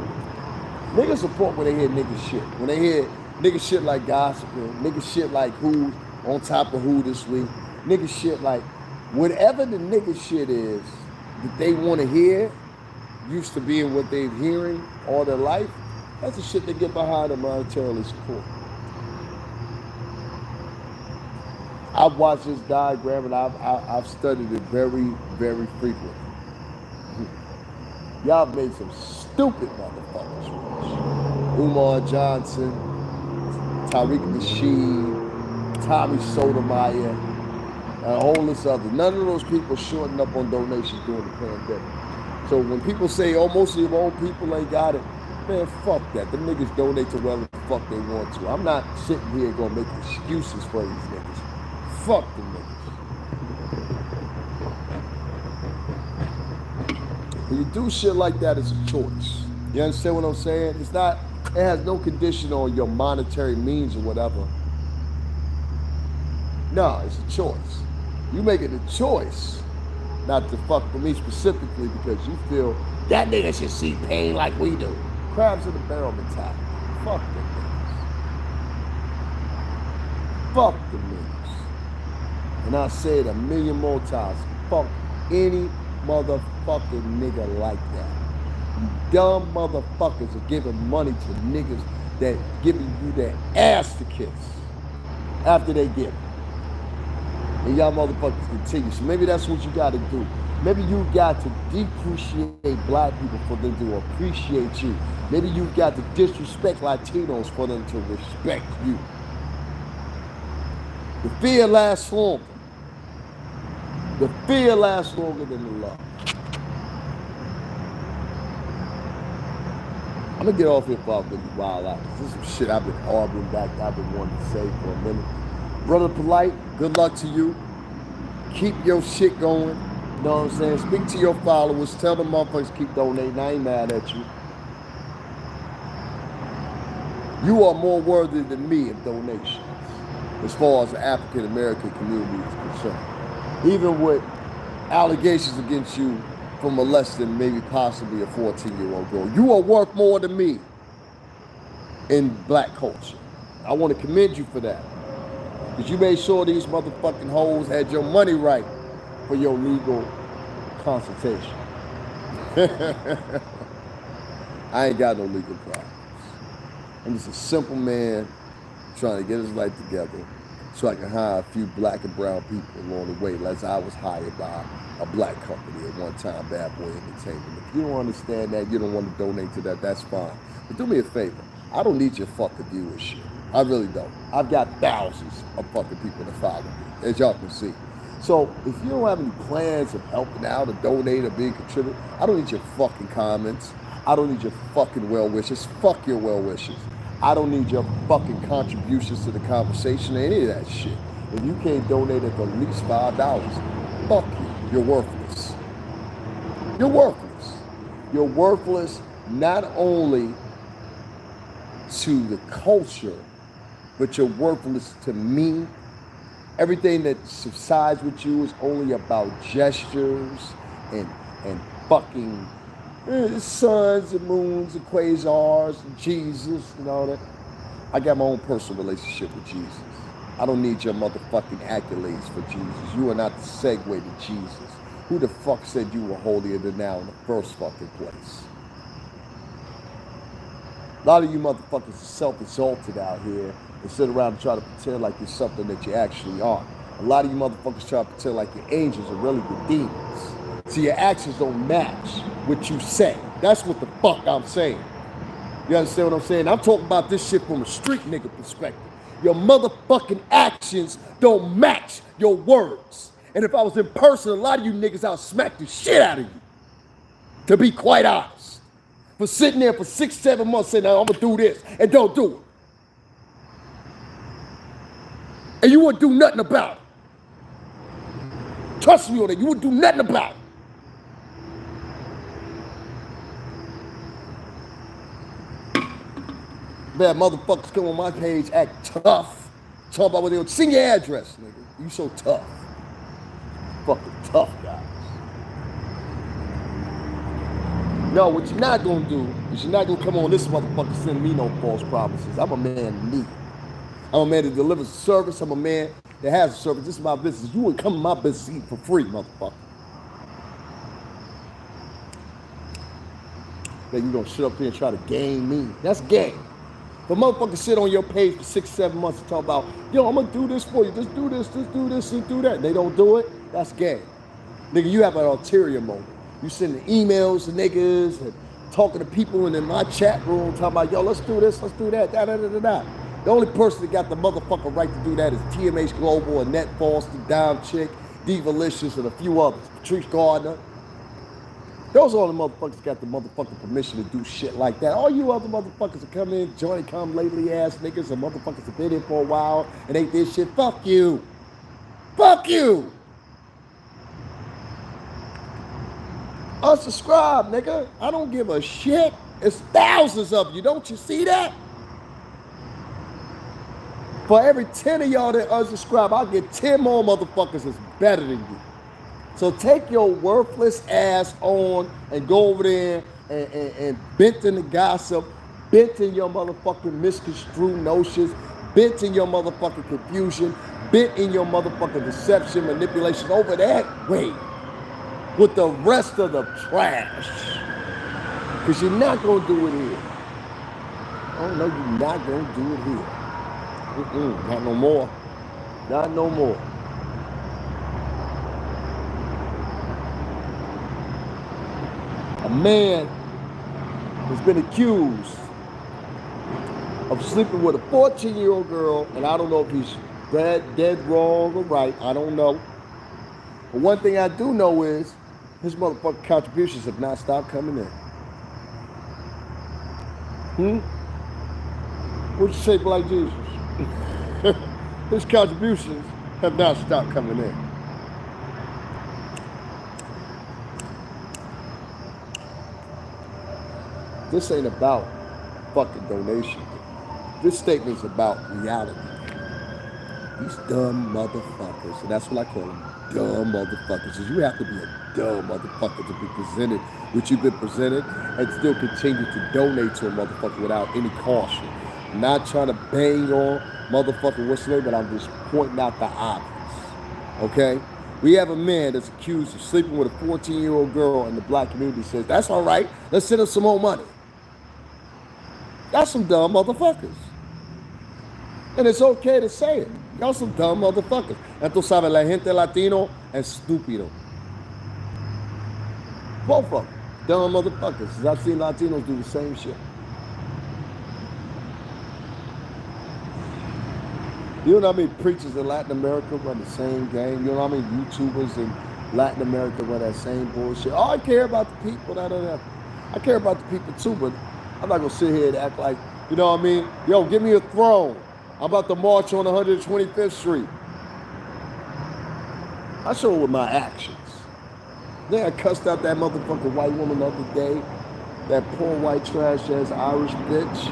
Niggas support when they hear nigga shit. When they hear nigga shit like gossiping, nigga shit like who's on top of who this week, nigga shit like whatever the nigga shit is that they want to hear, used to being what they're hearing all their life, that's the shit they get behind and monetarily support. I've watched this diagram and I've studied it very, very frequently. Y'all made some stupid motherfuckers. Umar Johnson, Tariq Nasheed, Tommy Sotomayor, a whole list of others. None of those people shortened up on donations during the pandemic. So when people say, oh, most of the old people ain't got it, man, fuck that. Them niggas donate to whatever the fuck they want to. I'm not sitting here gonna make excuses for these niggas. Fuck them niggas. When you do shit like that, it's a choice. You understand what I'm saying? It's not, it has no condition on your monetary means or whatever. No, it's a choice. You make it a choice not to fuck with me specifically because you feel that nigga should see pain like we do. Crabs in the barrel mentality. Fuck them niggas. Fuck them niggas. And I'll say it a million more times. Fuck any motherfucking nigga like that. You dumb motherfuckers are giving money to niggas that giving you their ass to kiss after they give it. And y'all motherfuckers continue. So maybe that's what you gotta do. Maybe you got to depreciate black people for them to appreciate you. Maybe you got to disrespect Latinos for them to respect you. The fear lasts longer. The fear lasts longer than the love. I'm gonna get off here for a while out. This is some shit I've been harboring back, I've been wanting to say for a minute. Brother Polight, good luck to you. Keep your shit going. You know what I'm saying? Speak to your followers. Tell them motherfuckers keep donating. I ain't mad at you. You are more worthy than me of donations as far as the African American community is concerned. Even with allegations against you for molesting maybe possibly a 14-year-old girl, you are worth more than me in black culture. I want to commend you for that. Because you made sure these motherfucking hoes had your money right for your legal consultation. I ain't got no legal problems. I'm just a simple man trying to get his life together so I can hire a few black and brown people along the way, as I was hired by a black company at one time, Bad Boy Entertainment. If you don't understand that, you don't want to donate to that, that's fine. But do me a favor. I don't need your fucking viewership. I really don't. I've got thousands of fucking people to follow me, as y'all can see. So if you don't have any plans of helping out or donating or being a contributor, I don't need your fucking comments. I don't need your fucking well wishes. Fuck your well wishes. I don't need your fucking contributions to the conversation or any of that shit. If you can't donate at the least $5, fuck you. You're worthless. You're worthless. You're worthless not only to the culture, but you're worthless to me. Everything that subsides with you is only about gestures and fucking suns and moons and quasars and Jesus and all that. I got my own personal relationship with Jesus. I don't need your motherfucking accolades for Jesus. You are not the segue to Jesus. Who the fuck said you were holier than thou in the first fucking place? A lot of you motherfuckers are self-exalted out here and sit around and try to pretend like you're something that you actually aren't. A lot of you motherfuckers try to pretend like your angels are really the demons. See, your actions don't match what you say. That's what the fuck I'm saying. You understand what I'm saying? I'm talking about this shit from a street nigga perspective. Your motherfucking actions don't match your words. And if I was in person, a lot of you niggas, I'll smack the shit out of you. To be quite honest. For sitting there for 6-7 months saying, I'm gonna do this, and don't do it. And you wouldn't do nothing about it. Trust me on that, you wouldn't do nothing about it. Bad motherfuckers come on my page, act tough. Talk about what they want. Send your address, nigga. You so tough. Fucking tough guys. No, what you're not gonna do is you're not gonna come on this motherfucker sending me no false promises. I'm a man of me. I'm a man that delivers a service. I'm a man that has a service. This is my business. You wouldn't come to my business eating for free, motherfucker. Then you gonna sit up there and try to game me. That's game. But motherfuckers sit on your page for 6-7 months and talk about, yo, I'm gonna do this for you. Just do this, and do that. And they don't do it. That's game. Nigga, you have an ulterior motive. You sending emails to niggas and talking to people in my chat room talking about, yo, let's do this, let's do that, da-da-da-da-da. The only person that got the motherfucking right to do that is TMH Global, Annette Foster, Dime Chick, Divalicious, and a few others. Patrice Gardner. Those are all the motherfuckers that got the motherfucking permission to do shit like that. All you other motherfuckers that come in, Johnny come lately ass niggas, and motherfuckers that been in for a while and ain't this shit. Fuck you. Fuck you. Unsubscribe, nigga. I don't give a shit. It's thousands of you. Don't you see that? For every 10 of y'all that unsubscribe, I'll get 10 more motherfuckers that's better than you. So take your worthless ass on and go over there and bent in the gossip, bent in your motherfucking misconstrued notions, bent in your motherfucking confusion, bent in your motherfucking deception, manipulation over that way with the rest of the trash. Because you're not going to do it here. Oh, no, you're not going to do it here. Not no more. Not no more. A man has been accused of sleeping with a 14-year-old girl, and I don't know if he's dead wrong or right. I don't know. But one thing I do know is his motherfucking contributions have not stopped coming in. What'd you say, Black Jesus? His contributions have not stopped coming in. This ain't about fucking donation. This statement's about reality. These dumb motherfuckers, and that's what I call them, dumb motherfuckers. Because you have to be a dumb motherfucker to be presented what you've been presented and still continue to donate to a motherfucker without any caution. I'm not trying to bang on motherfucking what's name, but I'm just pointing out the obvious. Okay? We have a man that's accused of sleeping with a 14-year-old girl, and the black community says, that's all right, let's send him some more money. That's some dumb motherfuckers. And it's okay to say it. Y'all some dumb motherfuckers. And tú sabes, la gente latino es estúpido. Both of them. Dumb motherfuckers. I've seen Latinos do the same shit. You know what I mean? Preachers in Latin America run the same game. You know what I mean? YouTubers in Latin America run that same bullshit. Oh, I care about the people. I care about the people too, but I'm not going to sit here and act like, you know what I mean? Yo, give me a throne. I'm about to march on 125th Street. I show it with my actions. Then I cussed out that motherfucking white woman the other day. That poor white trash ass Irish bitch.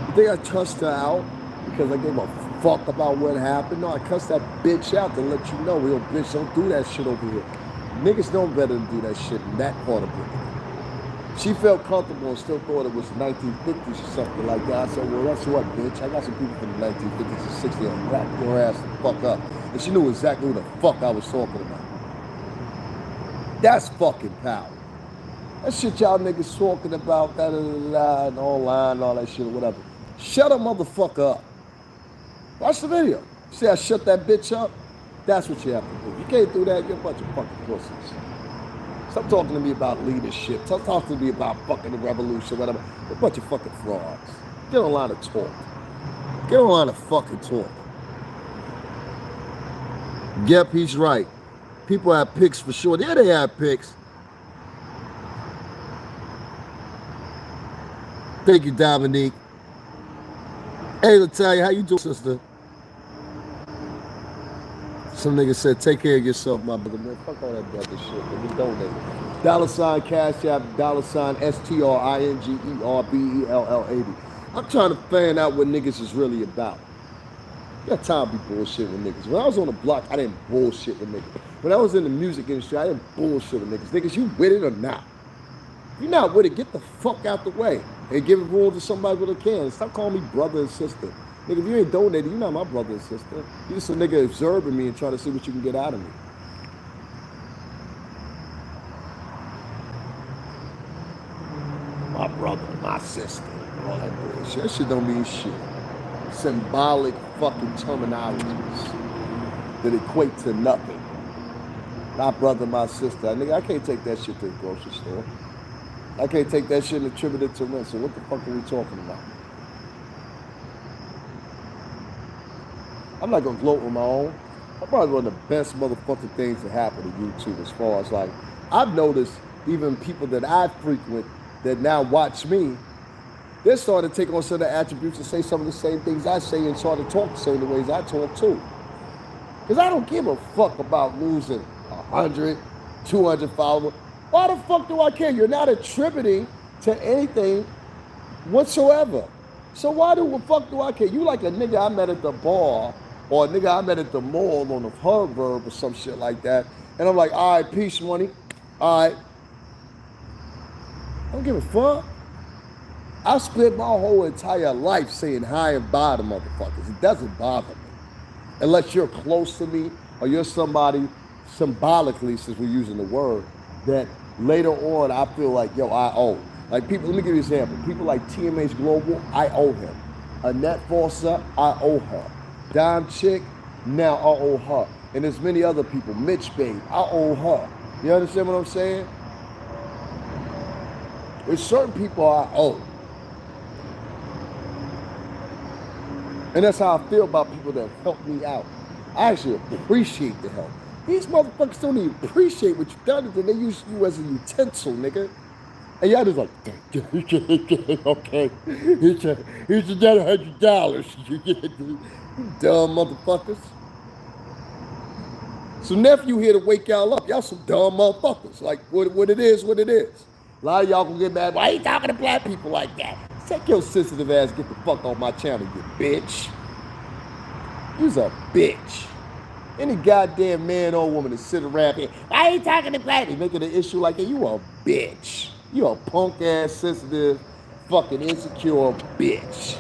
You think I cussed her out because I gave a fuck about what happened? No, I cussed that bitch out to let you know, yo, bitch, don't do that shit over here. Niggas know better than do that shit in that part of Britain. She felt comfortable and still thought it was 1950s or something like that. I said, well, that's what, bitch. I got some people from the 1950s and 60s and wrapped your ass the fuck up. And she knew exactly who the fuck I was talking about. That's fucking power. That shit y'all niggas talking about, and online, all that shit or whatever. Shut a motherfucker up. Watch the video. See, I shut that bitch up? That's what you have to do. You can't do that, you're a bunch of fucking pussies. Stop talking to me about leadership. Stop talking to me about fucking the revolution, whatever. You're a bunch of fucking frauds. Get online to talk. Get online to fucking talk. Yep, he's right. People have picks for sure. Yeah, they have picks. Thank you, Dominique. Hey, Natalia, how you doing, sister? Some nigga said, take care of yourself, my brother. Man, fuck all that brother shit. Man. We donate. $ Cash App, $STRINGERBELL80. I'm trying to find out what niggas is really about. You got time to be bullshit with niggas. When I was on the block, I didn't bullshit with niggas. When I was in the music industry, I didn't bullshit with niggas. Niggas, you with it or not? If you're not with it, get the fuck out the way and give it room to somebody with a can. Stop calling me brother and sister. Nigga, if you ain't donating, you're not my brother and sister. You just a nigga observing me and trying to see what you can get out of me. My brother, my sister, all that bullshit. That shit don't mean shit. Symbolic fucking terminologies that equate to nothing. My brother, my sister. Nigga, I can't take that shit to the grocery store. I can't take that shit and attribute it to rent. So what the fuck are we talking about? I'm not gonna gloat on my own. I'm probably one of the best motherfucking things that happen to YouTube as far as like, I've noticed even people that I frequent that now watch me, they're starting to take on certain attributes and say some of the same things I say and start to talk the same ways I talk too. Because I don't give a fuck about losing 100, 200 followers. Why the fuck do I care? You're not attributing to anything whatsoever. So why the fuck do I care? You like a nigga I met at the bar or a nigga I met at the mall on the Hartford or some shit like that. And I'm like, all right, peace, money. All right. I don't give a fuck. I spent my whole entire life saying hi and bye to motherfuckers. It doesn't bother me. Unless you're close to me or you're somebody symbolically, since we're using the word, that later on I feel like, yo, I owe. Like people, let me give you an example. People like TMH Global, I owe him. Annette Foster, I owe her. Dime Chick, now I owe her. And there's many other people. Mitch Babe, I owe her. You understand what I'm saying? There's certain people I owe. And that's how I feel about people that help me out. I actually appreciate the help. These motherfuckers don't even appreciate what you've done, and they use you as a utensil, nigga. And y'all just like, okay, here's another $100. You dumb motherfuckers. So nephew here to wake y'all up. Y'all some dumb motherfuckers. Like what it is, what it is. A lot of y'all gonna get mad. Why you talking to black people like that? Take your sensitive ass, get the fuck off my channel, you bitch. You's a bitch. Any goddamn man or woman that sit around here, why you talking to black people? Making an issue like that, you a bitch. You a punk ass, sensitive, fucking insecure bitch.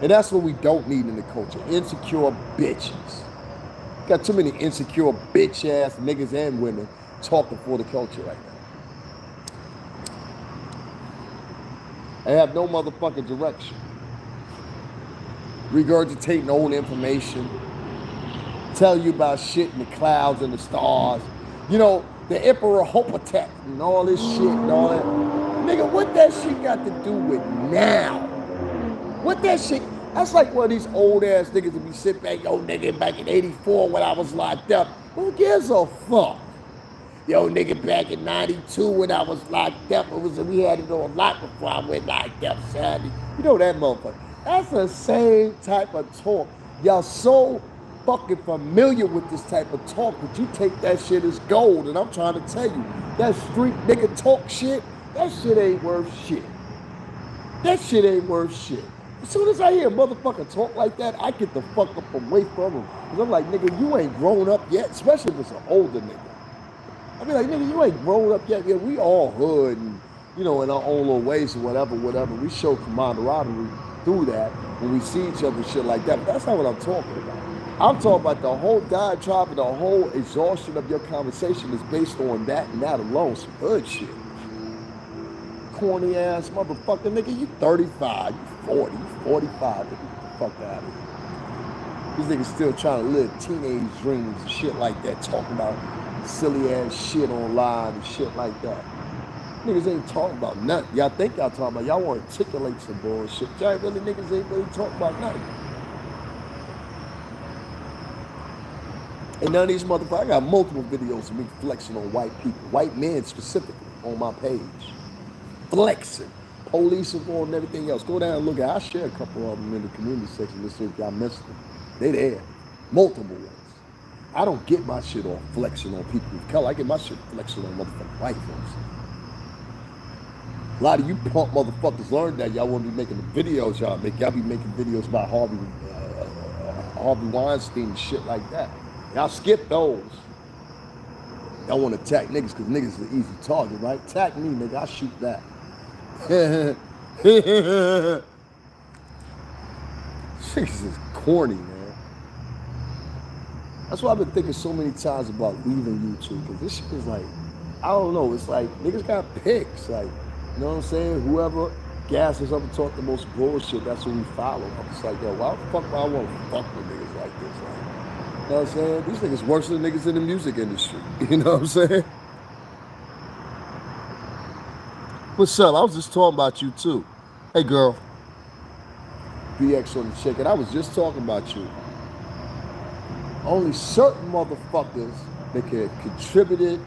And that's what we don't need in the culture. Insecure bitches. Got too many insecure bitch ass niggas and women talking for the culture right now. I have no motherfucking direction. Regurgitating old information. Tell you about shit in the clouds and the stars. You know, the Emperor Hopatet and all this shit and all that. Nigga, what that shit got to do with now? What that shit, that's like one of these old ass niggas that be sitting back, yo nigga, back in 84 when I was locked up. Who gives a fuck? Yo nigga, back in 92 when I was locked up, we had it on lock before I went locked up, son. You know that motherfucker. That's the same type of talk. Y'all so fucking familiar with this type of talk, but you take that shit as gold, and I'm trying to tell you, that street nigga talk shit, that shit ain't worth shit. That shit ain't worth shit. As soon as I hear a motherfucker talk like that, I get the fuck up away from him. Because I'm like, nigga, you ain't grown up yet, especially if it's an older nigga. I be like, nigga, you ain't grown up yet. Yeah, we all hood and, you know, in our own little ways or whatever. We show camaraderie through that when we see each other and shit like that. But that's not what I'm talking about. I'm talking about the whole diatribe and the whole exhaustion of your conversation is based on that and that alone. Some hood shit. Corny ass motherfucker, nigga, you 35, you 40, you 45, nigga, get the fuck out of here. These niggas still trying to live teenage dreams and shit like that, talking about silly ass shit online and shit like that. Niggas ain't talking about nothing. Y'all think y'all talking about, y'all want to articulate some bullshit. Y'all really niggas ain't really talking about nothing. And none of these motherfuckers, I got multiple videos of me flexing on white people, white men specifically, on my page. Flexing, police involved and everything else. Go down and look at it. I share a couple of them in the community section. Let's see if y'all missed them. They there, multiple ones. I don't get my shit off flexing on people of color. I get my shit flexing on motherfucking white folks. A lot of you punk motherfuckers learned that y'all want to be making the videos y'all make. Y'all be making videos about Harvey Weinstein and shit like that. Y'all skip those. Y'all want to attack niggas because niggas is an easy target, right? Attack me, nigga. I shoot that. Niggas is corny, man. That's why I've been thinking so many times about leaving YouTube, because this shit is like, I don't know, it's like niggas got picks, like, you know what I'm saying? Whoever gasses up and talk the most bullshit, that's what we follow. I'm just like, yo, why the fuck do I want to fuck with niggas like this? Like, you know what I'm saying? These niggas worse than niggas in the music industry. You know what I'm saying? What's up? I was just talking about you too. Hey girl. BX on the chicken. I was just talking about you. Only certain motherfuckers that can contributed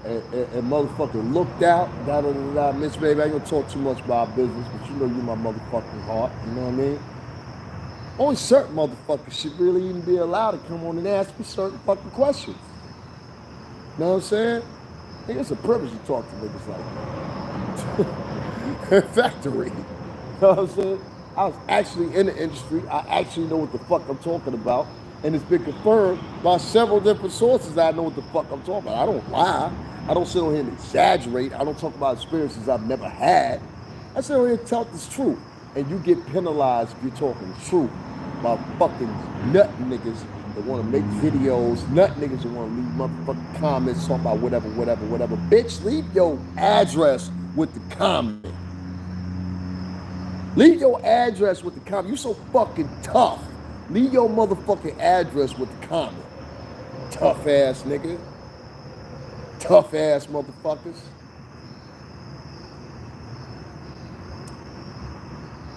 and motherfucking looked out. Miss baby, I ain't gonna talk too much about business, but you know you my motherfucking heart. You know what I mean? Only certain motherfuckers should really even be allowed to come on and ask me certain fucking questions. You know what I'm saying? I think it's a privilege to talk to niggas like that. Factory. You know what I'm saying? I was actually in the industry. I actually know what the fuck I'm talking about. And it's been confirmed by several different sources that I know what the fuck I'm talking about. I don't lie. I don't sit on here and exaggerate. I don't talk about experiences I've never had. I sit on here and tell this truth. And you get penalized if you're talking the truth about fucking nut niggas that want to make videos, nut niggas that want to leave motherfucking comments, talk about whatever. Bitch, leave your address with the comment. Leave your address with the comment. You so fucking tough. Leave your motherfucking address with the comment. Tough ass nigga. Tough ass motherfuckers.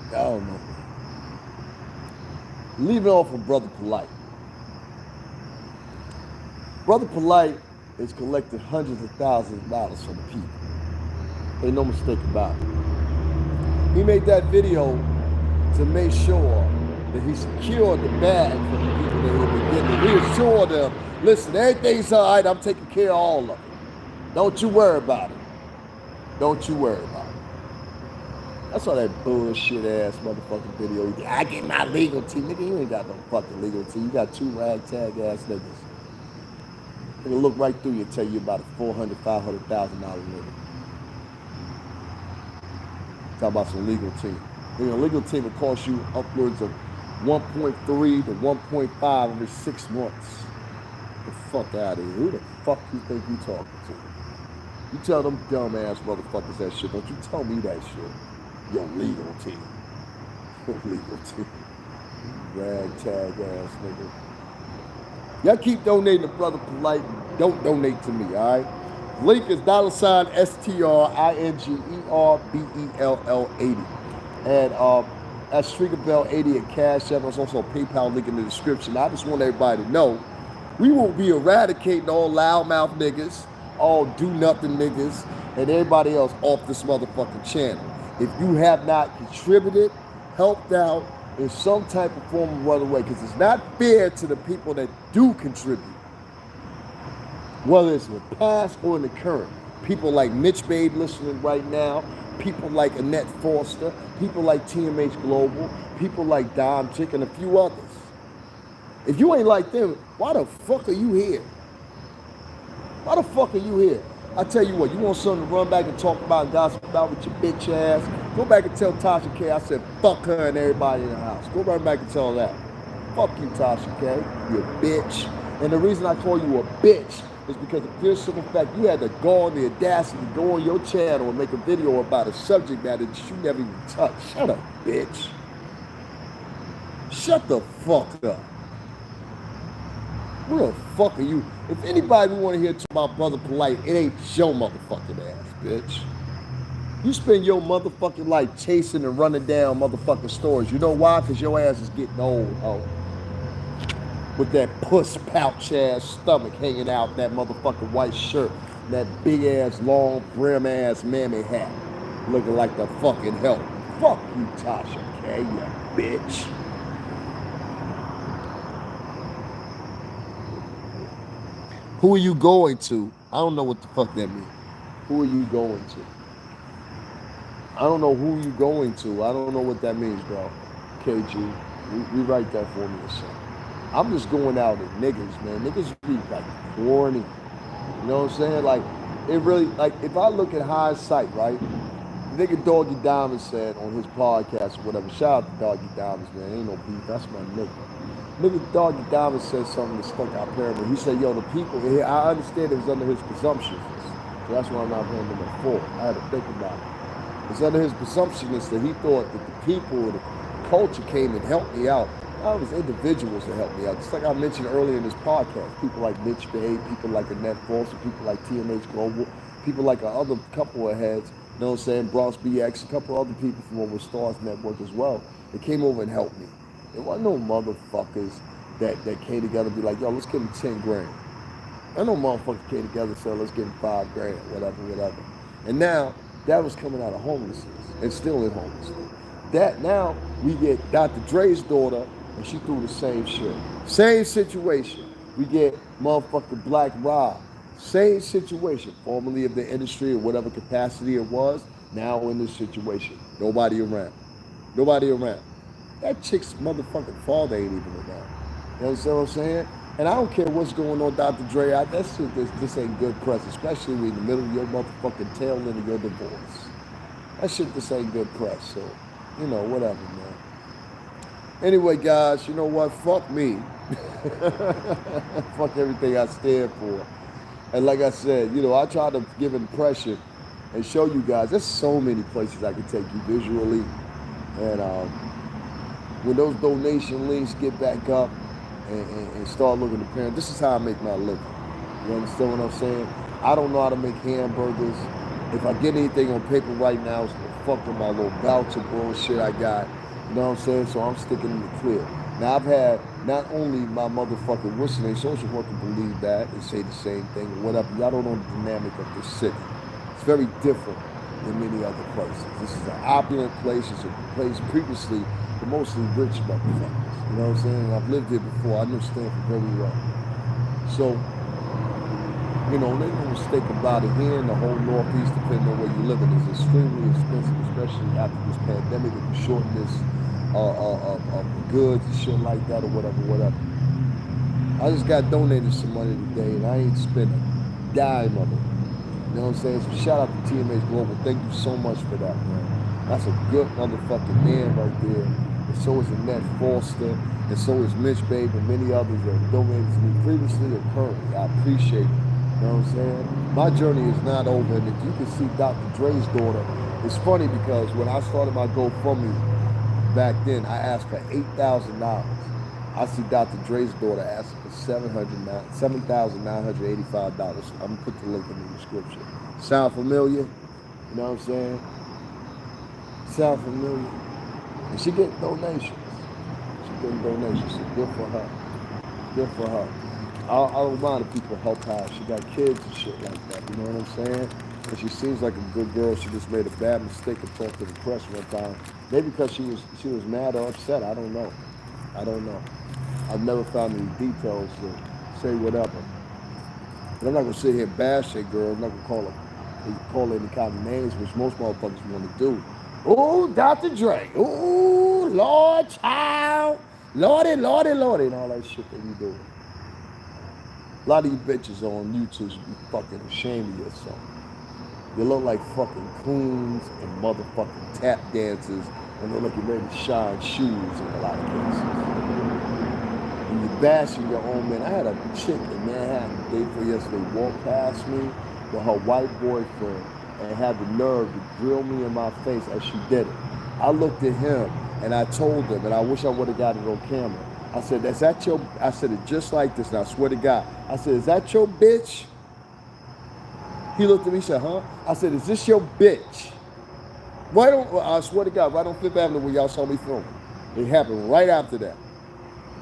I don't know. Leave it off of Brother Polight. Brother Polight has collected hundreds of thousands of dollars from the people. Ain't no mistake about it. He made that video to make sure that he secured the bag for the people that he been getting. He assured them, listen, everything's all right, I'm taking care of all of it. Don't you worry about it. Don't you worry about it. That's all that bullshit ass motherfucking video. I get my legal team. Nigga, you ain't got no fucking legal team. You got 2 ragtag ass niggas. Nigga look right through you and tell you about a $400,000, $500,000 nigga. Talk about some legal team. Nigga, a legal team will cost you upwards of 1.3 to 1.5 every 6 months. Get the fuck out of here. Who the fuck you think you talking to? You tell them dumb ass motherfuckers that shit. Don't you tell me that shit. Your legal team. Your legal team. Ragtag ass nigga. Y'all keep donating to Brother Polight. Don't donate to me, all right? Link is $STRINGERBELL80. And that's Streakerbell80 at Cash App. There's also a PayPal link in the description. I just want everybody to know we will be eradicating all loudmouth niggas, all do-nothing niggas, and everybody else off this motherfucking channel. If you have not contributed, helped out in some type of form or other way, because it's not fair to the people that do contribute, whether it's in the past or in the current. People like Mitch Babe listening right now, people like Annette Foster, people like TMH Global, people like Dom Chick, and a few others. If you ain't like them, why the fuck are you here? Why the fuck are you here? I tell you what, you want something to run back and talk about and gossip about with your bitch ass? Go back and tell Tasha K I said fuck her and everybody in the house. Go right back and tell her that. Fuck you, Tasha K, you bitch. And the reason I call you a bitch is because of pure simple fact you had the gall and the audacity to go on your channel and make a video about a subject matter that you never even touched. Shut up, bitch. Shut the fuck up. Who the fuck are you? If anybody want to hear about Brother Polight, it ain't your motherfucking ass, bitch. You spend your motherfucking life chasing and running down motherfucking stories. You know why? Because your ass is getting old, ho. With that puss pouch ass stomach hanging out, that motherfucking white shirt, that big ass long brim ass mammy hat, looking like the fucking help. Fuck you, Tasha K, you bitch. Who are you going to? I don't know what the fuck that means. Who are you going to? I don't know who you going to. I don't know what that means, bro. KG, rewrite that for me or something. I'm just going out at niggas, man. Niggas be like corny. You know what I'm saying? Like, it really, like, if I look at hindsight, right? Nigga Doggy Diamond said on his podcast or whatever, shout out to Doggy Diamonds, man. Ain't no beef, that's my nigga. Nigga Doggy Diamond said something that stuck out parable. He said, yo, the people, I understand it was under his presumption. So that's why I'm not paying him a 4. I had to think about it. It's under his presumption that he thought that the people, the culture came and helped me out. It was individuals that helped me out. Just like I mentioned earlier in this podcast, people like Mitch Bay, people like Annette Foster, people like TMH Global, people like other couple of heads, you know what I'm saying, Bronx BX, a couple other people from over Stars Network as well. They came over and helped me. There wasn't no motherfuckers that came together and be like, yo, let's give them 10 grand. I know motherfuckers came together and said, let's give them 5 grand, whatever. And now, that was coming out of homelessness and still in homelessness. That now, we get Dr. Dre's daughter, and she threw the same shit. Same situation. We get motherfucking Black Rob. Same situation. Formerly of the industry or whatever capacity it was, now in this situation. Nobody around. That chick's motherfucking father ain't even around. You understand what I'm saying? And I don't care what's going on, Dr. Dre. That shit, this ain't good press, especially in the middle of your motherfucking tail end of your divorce. That shit, this ain't good press. So, you know, whatever, man. Anyway, guys, you know what? Fuck me. Fuck everything I stand for. And like I said, you know, I try to give impression and show you guys. There's so many places I can take you visually. And when those donation links get back up and start looking to parents, this is how I make my living. You understand what I'm saying? I don't know how to make hamburgers. If I get anything on paper right now, it's gonna fuck with my little voucher bullshit I got. You know what I'm saying? So I'm sticking in the clear. Now I've had not only my motherfucking listening social worker believe that and say the same thing or whatever. Y'all don't know the dynamic of this city. It's very different than many other places. This is an opulent place. It's a place previously for mostly rich motherfuckers. You know what I'm saying? I've lived here before. I understand it very well. So You know, make no mistake about it, here in the whole Northeast, depending on where you live in, is extremely expensive, especially after this pandemic and the shortness of goods and shit like that or whatever. I just got donated some money today and I ain't spent a dime of it. You know what I'm saying? So shout out to TMH Global. Thank you so much for that, man. That's a good motherfucking man right there. And so is Annette Foster, and so is Mitch Babe and many others that have donated to me previously or currently. I appreciate it. You know what I'm saying? My journey is not over. And if you can see Dr. Dre's daughter, it's funny because when I started my GoFundMe back then, I asked for $8,000. I see Dr. Dre's daughter asking for $7,985. I'm gonna put the link in the description. Sound familiar? You know what I'm saying? Sound familiar? And she getting donations. She getting donations. So good for her. Good for her. I don't mind if people help her. She got kids and shit like that. You know what I'm saying? And she seems like a good girl. She just made a bad mistake and talked to the press one time. Maybe because she was mad or upset. I don't know. I've never found any details to say whatever. But I'm not gonna sit here and bash that girl. I'm not gonna call her any kind of names, which most motherfuckers want to do. Ooh, Dr. Dre. Ooh, Lord, child. Lordy, and all that shit that you do. A lot of you bitches on YouTube should be fucking ashamed of yourself. You look like fucking queens and motherfucking tap dancers when they're looking ready to shine shoes in a lot of cases. And you bashing your own man. I had a chick in Manhattan the day before yesterday walk past me with her white boyfriend and had the nerve to drill me in my face as she did it. I looked at him and I told him, and I wish I would have got it on camera. I said, I said it just like this, and I swear to God. I said, is that your bitch? He looked at me and said, huh? I said, is this your bitch? I swear to God, right on Fifth Avenue where y'all saw me filming. It happened right after that.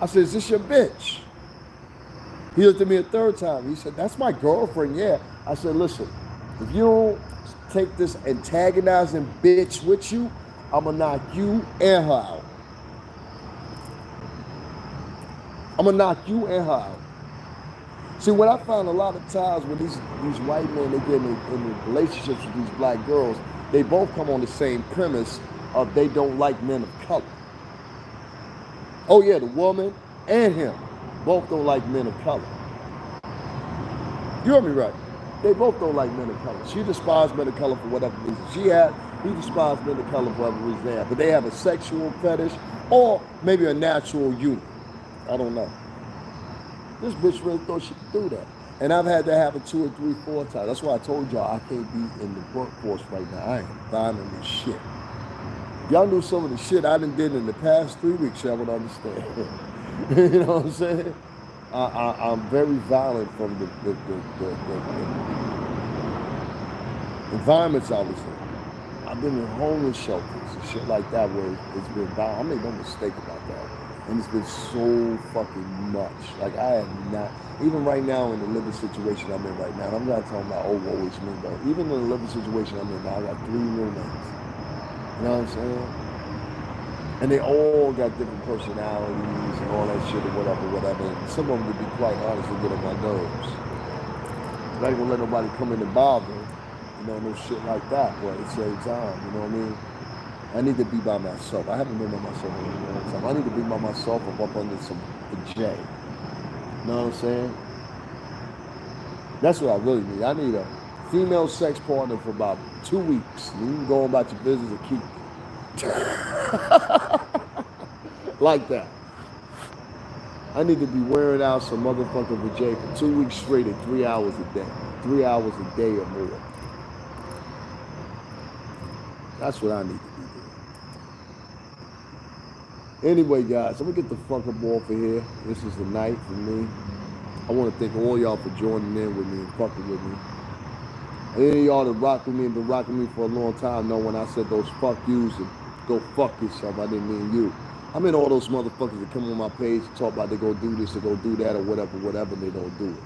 I said, is this your bitch? He looked at me a third time. He said, that's my girlfriend, yeah. I said, listen, if you don't take this antagonizing bitch with you, I'm gonna knock you and her out. I'm gonna knock you and her out. See, what I found a lot of times when these white men, they get in relationships with these black girls, they both come on the same premise of they don't like men of color. Oh yeah, the woman and him both don't like men of color. You heard me right. They both don't like men of color. She despises men of color for whatever reason she had. He despises men of color for whatever reason they have. But they have a sexual fetish or maybe a natural union. I don't know. This bitch really thought she could do that. And I've had that happen 2 or 3, 4 times. That's why I told y'all I can't be in the workforce right now. I ain't finding this shit. If y'all knew some of the shit I done did in the past 3 weeks, y'all would understand. You know what I'm saying? I'm very violent from the environments I was in. I've been in homeless shelters and shit like that where it's been violent. I made no mistake about that. And it's been so fucking much. Like I have not, even right now in the living situation I'm in right now, and I'm not talking about, oh, woe is me, but even in the living situation I'm in now, I got 3 roommates. You know what I'm saying? And they all got different personalities and all that shit or whatever. And some of them, to be quite honest, will get on my nerves. But I ain't gonna let nobody come in and bother, you know, no shit like that. But at the same time, you know what I mean? I need to be by myself. I haven't been by myself in a long time. I need to be by myself or up under some J. You know what I'm saying? That's what I really need. I need a female sex partner for about 2 weeks. And you can go about your business and keep like that. I need to be wearing out some motherfucking vajay for 2 weeks straight at 3 hours a day. 3 hours a day or more. That's what I need to be doing. Anyway, guys, I'm gonna get the fuck up off of here. This is the night for me. I want to thank all y'all for joining in with me and fucking with me. And any of y'all that rock with me and been rocking me for a long time know when I said those fuck yous and go fuck yourself, I didn't mean you. I mean all those motherfuckers that come on my page and talk about they go do this or go do that or whatever, and they don't do it.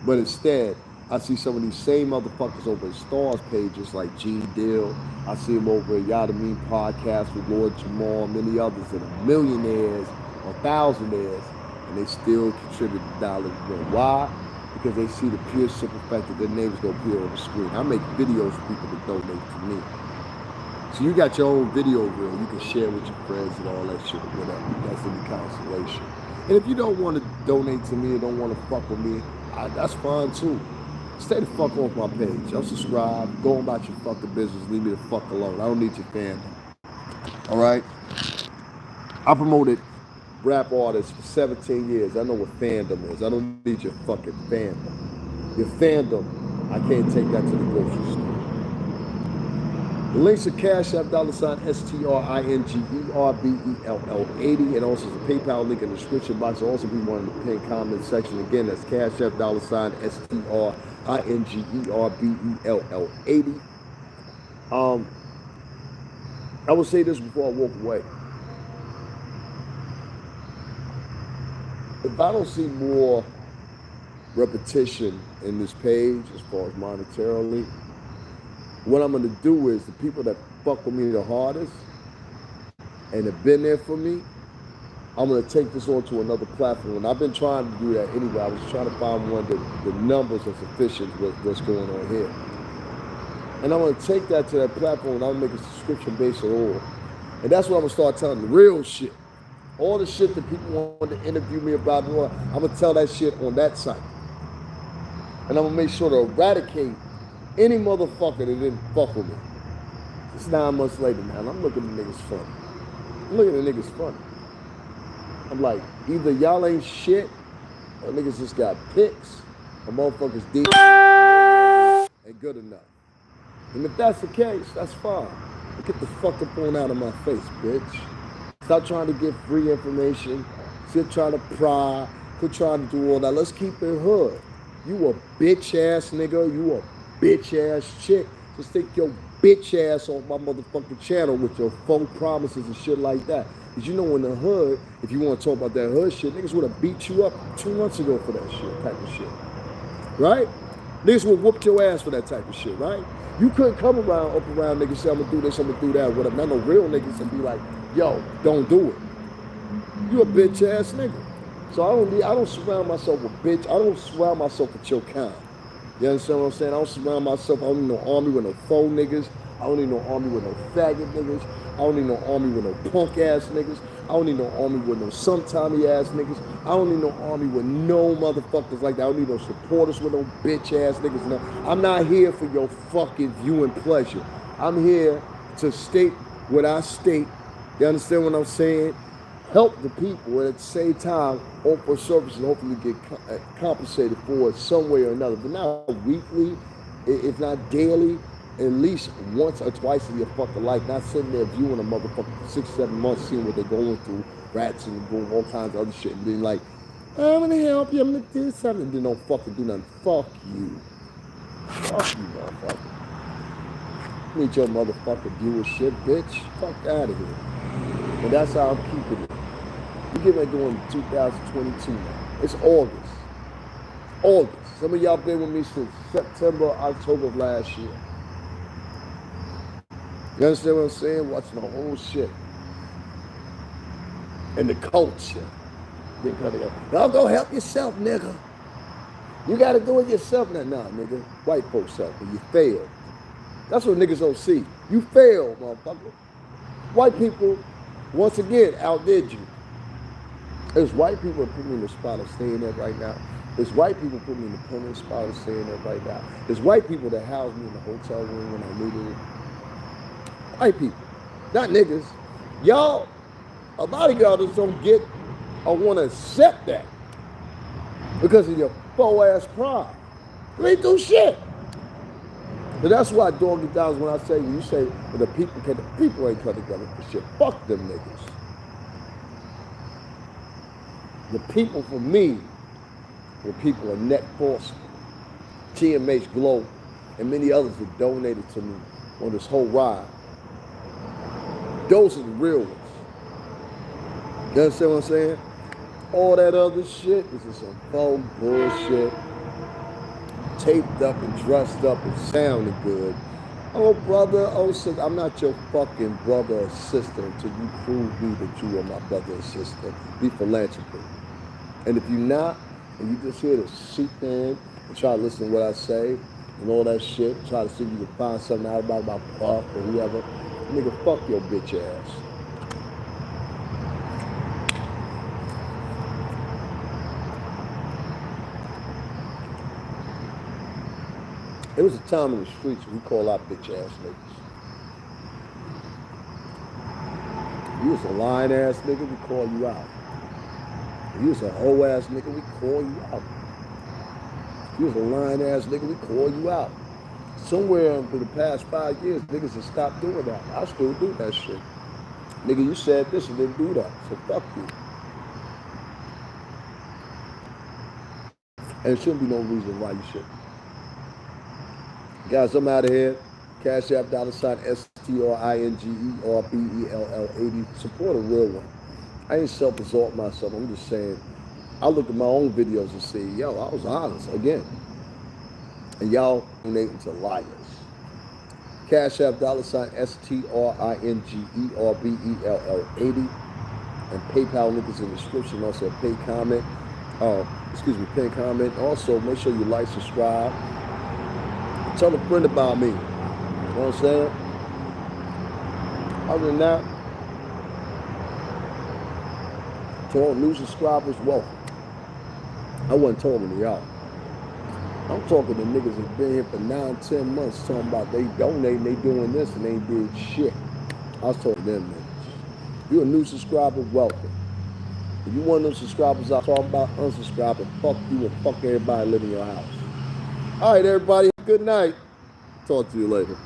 But instead, I see some of these same motherfuckers over at Stars pages like G Dill. I see them over at Yadameen Podcast with Lord Jamal and many others that are millionaires or thousandaires, and they still contribute to dollars. Why? because they see the pure simple fact that their names don't appear on the screen. I make videos for people to donate to me. So you got your own video reel. You can share with your friends and all that shit or whatever. That's any consolation. And if you don't want to donate to me or don't want to fuck with me, that's fine too. Stay the fuck off my page. I'll subscribe. Go about your fucking business. Leave me the fuck alone. I don't need your fandom. All right? I promoted rap artists for 17 years. I know what fandom is. I don't need your fucking fandom. Your fandom, I can't take that to the grocery store. The links are Cash App, $STRINGERBELL80, and also the PayPal link in the description box. Will also be one in the pinned comment section. Again, that's Cash App, $STRINGERBELL80. I will say this before I walk away. If I don't see more repetition in this page as far as monetarily, what I'm gonna do is the people that fuck with me the hardest and have been there for me, I'm gonna take this on to another platform. And I've been trying to do that anyway. I was trying to find one that the numbers are sufficient with what's going on here. And I'm gonna take that to that platform and I'm gonna make a subscription based on all. And that's what I'm gonna start telling the real shit. All the shit that people want to interview me about, I'm gonna tell that shit on that site. And I'm gonna make sure to eradicate any motherfucker that didn't fuck with me. It's 9 months later now, and I'm looking at the niggas funny. I'm looking at the niggas funny. I'm like, either y'all ain't shit, or niggas just got pics, or motherfuckers deep ain't good enough. And if that's the case, that's fine. But get the fuck up on out of my face, bitch. Stop trying to get free information. Still trying to pry. Quit trying to do all that. Let's keep it hood. You a bitch ass nigga. You a bitch ass chick. Just take your bitch ass off my motherfucking channel with your faux promises and shit like that. Because you know in the hood, if you want to talk about that hood shit, niggas would have beat you up 2 months ago for that shit, type of shit. Right? Niggas would have whooped your ass for that type of shit, right? You couldn't come up around niggas say, I'm gonna do this, I'm gonna do that, whatever. Not no real niggas and be like, yo, don't do it. You a bitch ass nigga. So I don't surround myself with bitch. I don't surround myself with your kind. You understand what I'm saying? I don't surround myself. I don't need no army with no faux niggas. I don't need no army with no faggot niggas. I don't need no army with no punk ass niggas. I don't need no army with no sometimey ass niggas. I don't need no army with no motherfuckers like that. I don't need no supporters with no bitch ass niggas. No. I'm not here for your fucking viewing pleasure. I'm here to state what I state. You understand what I'm saying? Help the people and at the same time offer service and hopefully get compensated for it some way or another. But not weekly, if not daily, at least once or twice in your fucking life. Not sitting there viewing a motherfucker for 6, 7 months, seeing what they're going through, rats and doing all kinds of other shit, and being like, I'm gonna help you, I'm gonna do something, and then don't fucking do nothing. Fuck you. Fuck you, motherfucker. Need your motherfucking viewership, bitch. Fuck out of here. And that's how I'm keeping it. We get ready doing 2022 now. It's August. August. Some of y'all been with me since September, October of last year. You understand what I'm saying? Watching the whole shit. And the culture. Y'all go help yourself, nigga. You gotta do it yourself now, nigga. White folks help you. You failed. That's what niggas don't see. You failed, motherfucker. White people, once again, outdid you. There's white people that put me in the spot of staying there right now. There's white people put me in the permanent spot of staying there right now. There's white people that house me in the hotel room when I needed it. White people, not niggas. Y'all, a lot of y'all just don't get or want to accept that because of your faux-ass pride. You ain't do shit. But that's why I dog it down when I say, you say, well, the people ain't come together for shit. Fuck them niggas. The people for me were people of Net Force, TMH Glow, and many others that donated to me on this whole ride. Those are the real ones. You understand what I'm saying? All that other shit is just some faux bullshit. Taped up and dressed up and sounded good. Oh, brother, oh, sister, I'm not your fucking brother or sister until you prove me that you are my brother or sister. Be philanthropy. And if you're not, And you just here to seep in and try to listen to what I say and all that shit. Try to see if you can find something out about Puff or whoever. Nigga, fuck your bitch ass. It was a time in the streets we call out bitch ass niggas. You was a lying ass nigga, we call you out. If you was a hoe ass nigga, we call you out. If you was a lying ass nigga, we call you out. Somewhere for the past 5 years, niggas have stopped doing that. I still do that shit. Nigga, you said this and didn't do that, so fuck you. And there shouldn't be no reason why you shouldn't. Guys, I'm out of here. Cash App $STRINGERBELL80. Support a real one. I ain't self-absorbed myself. I'm just saying, I look at my own videos and see, yo, I was honest again. And y'all donating to liars. Cash App $STRINGERBELL80. And PayPal link is in the description. Also, pin comment. Also, make sure you like, subscribe. Tell a friend about me. You know what I'm saying? Other than that, to all new subscribers, welcome. I wasn't talking to y'all. I'm talking to niggas that been here for 9-10 months talking about they donating, they doing this, and they ain't did shit. I was talking to them niggas. If you're a new subscriber, welcome. If you want them subscribers I talk about, unsubscribe and fuck you and fuck everybody living in your house. All right, everybody, good night. Talk to you later.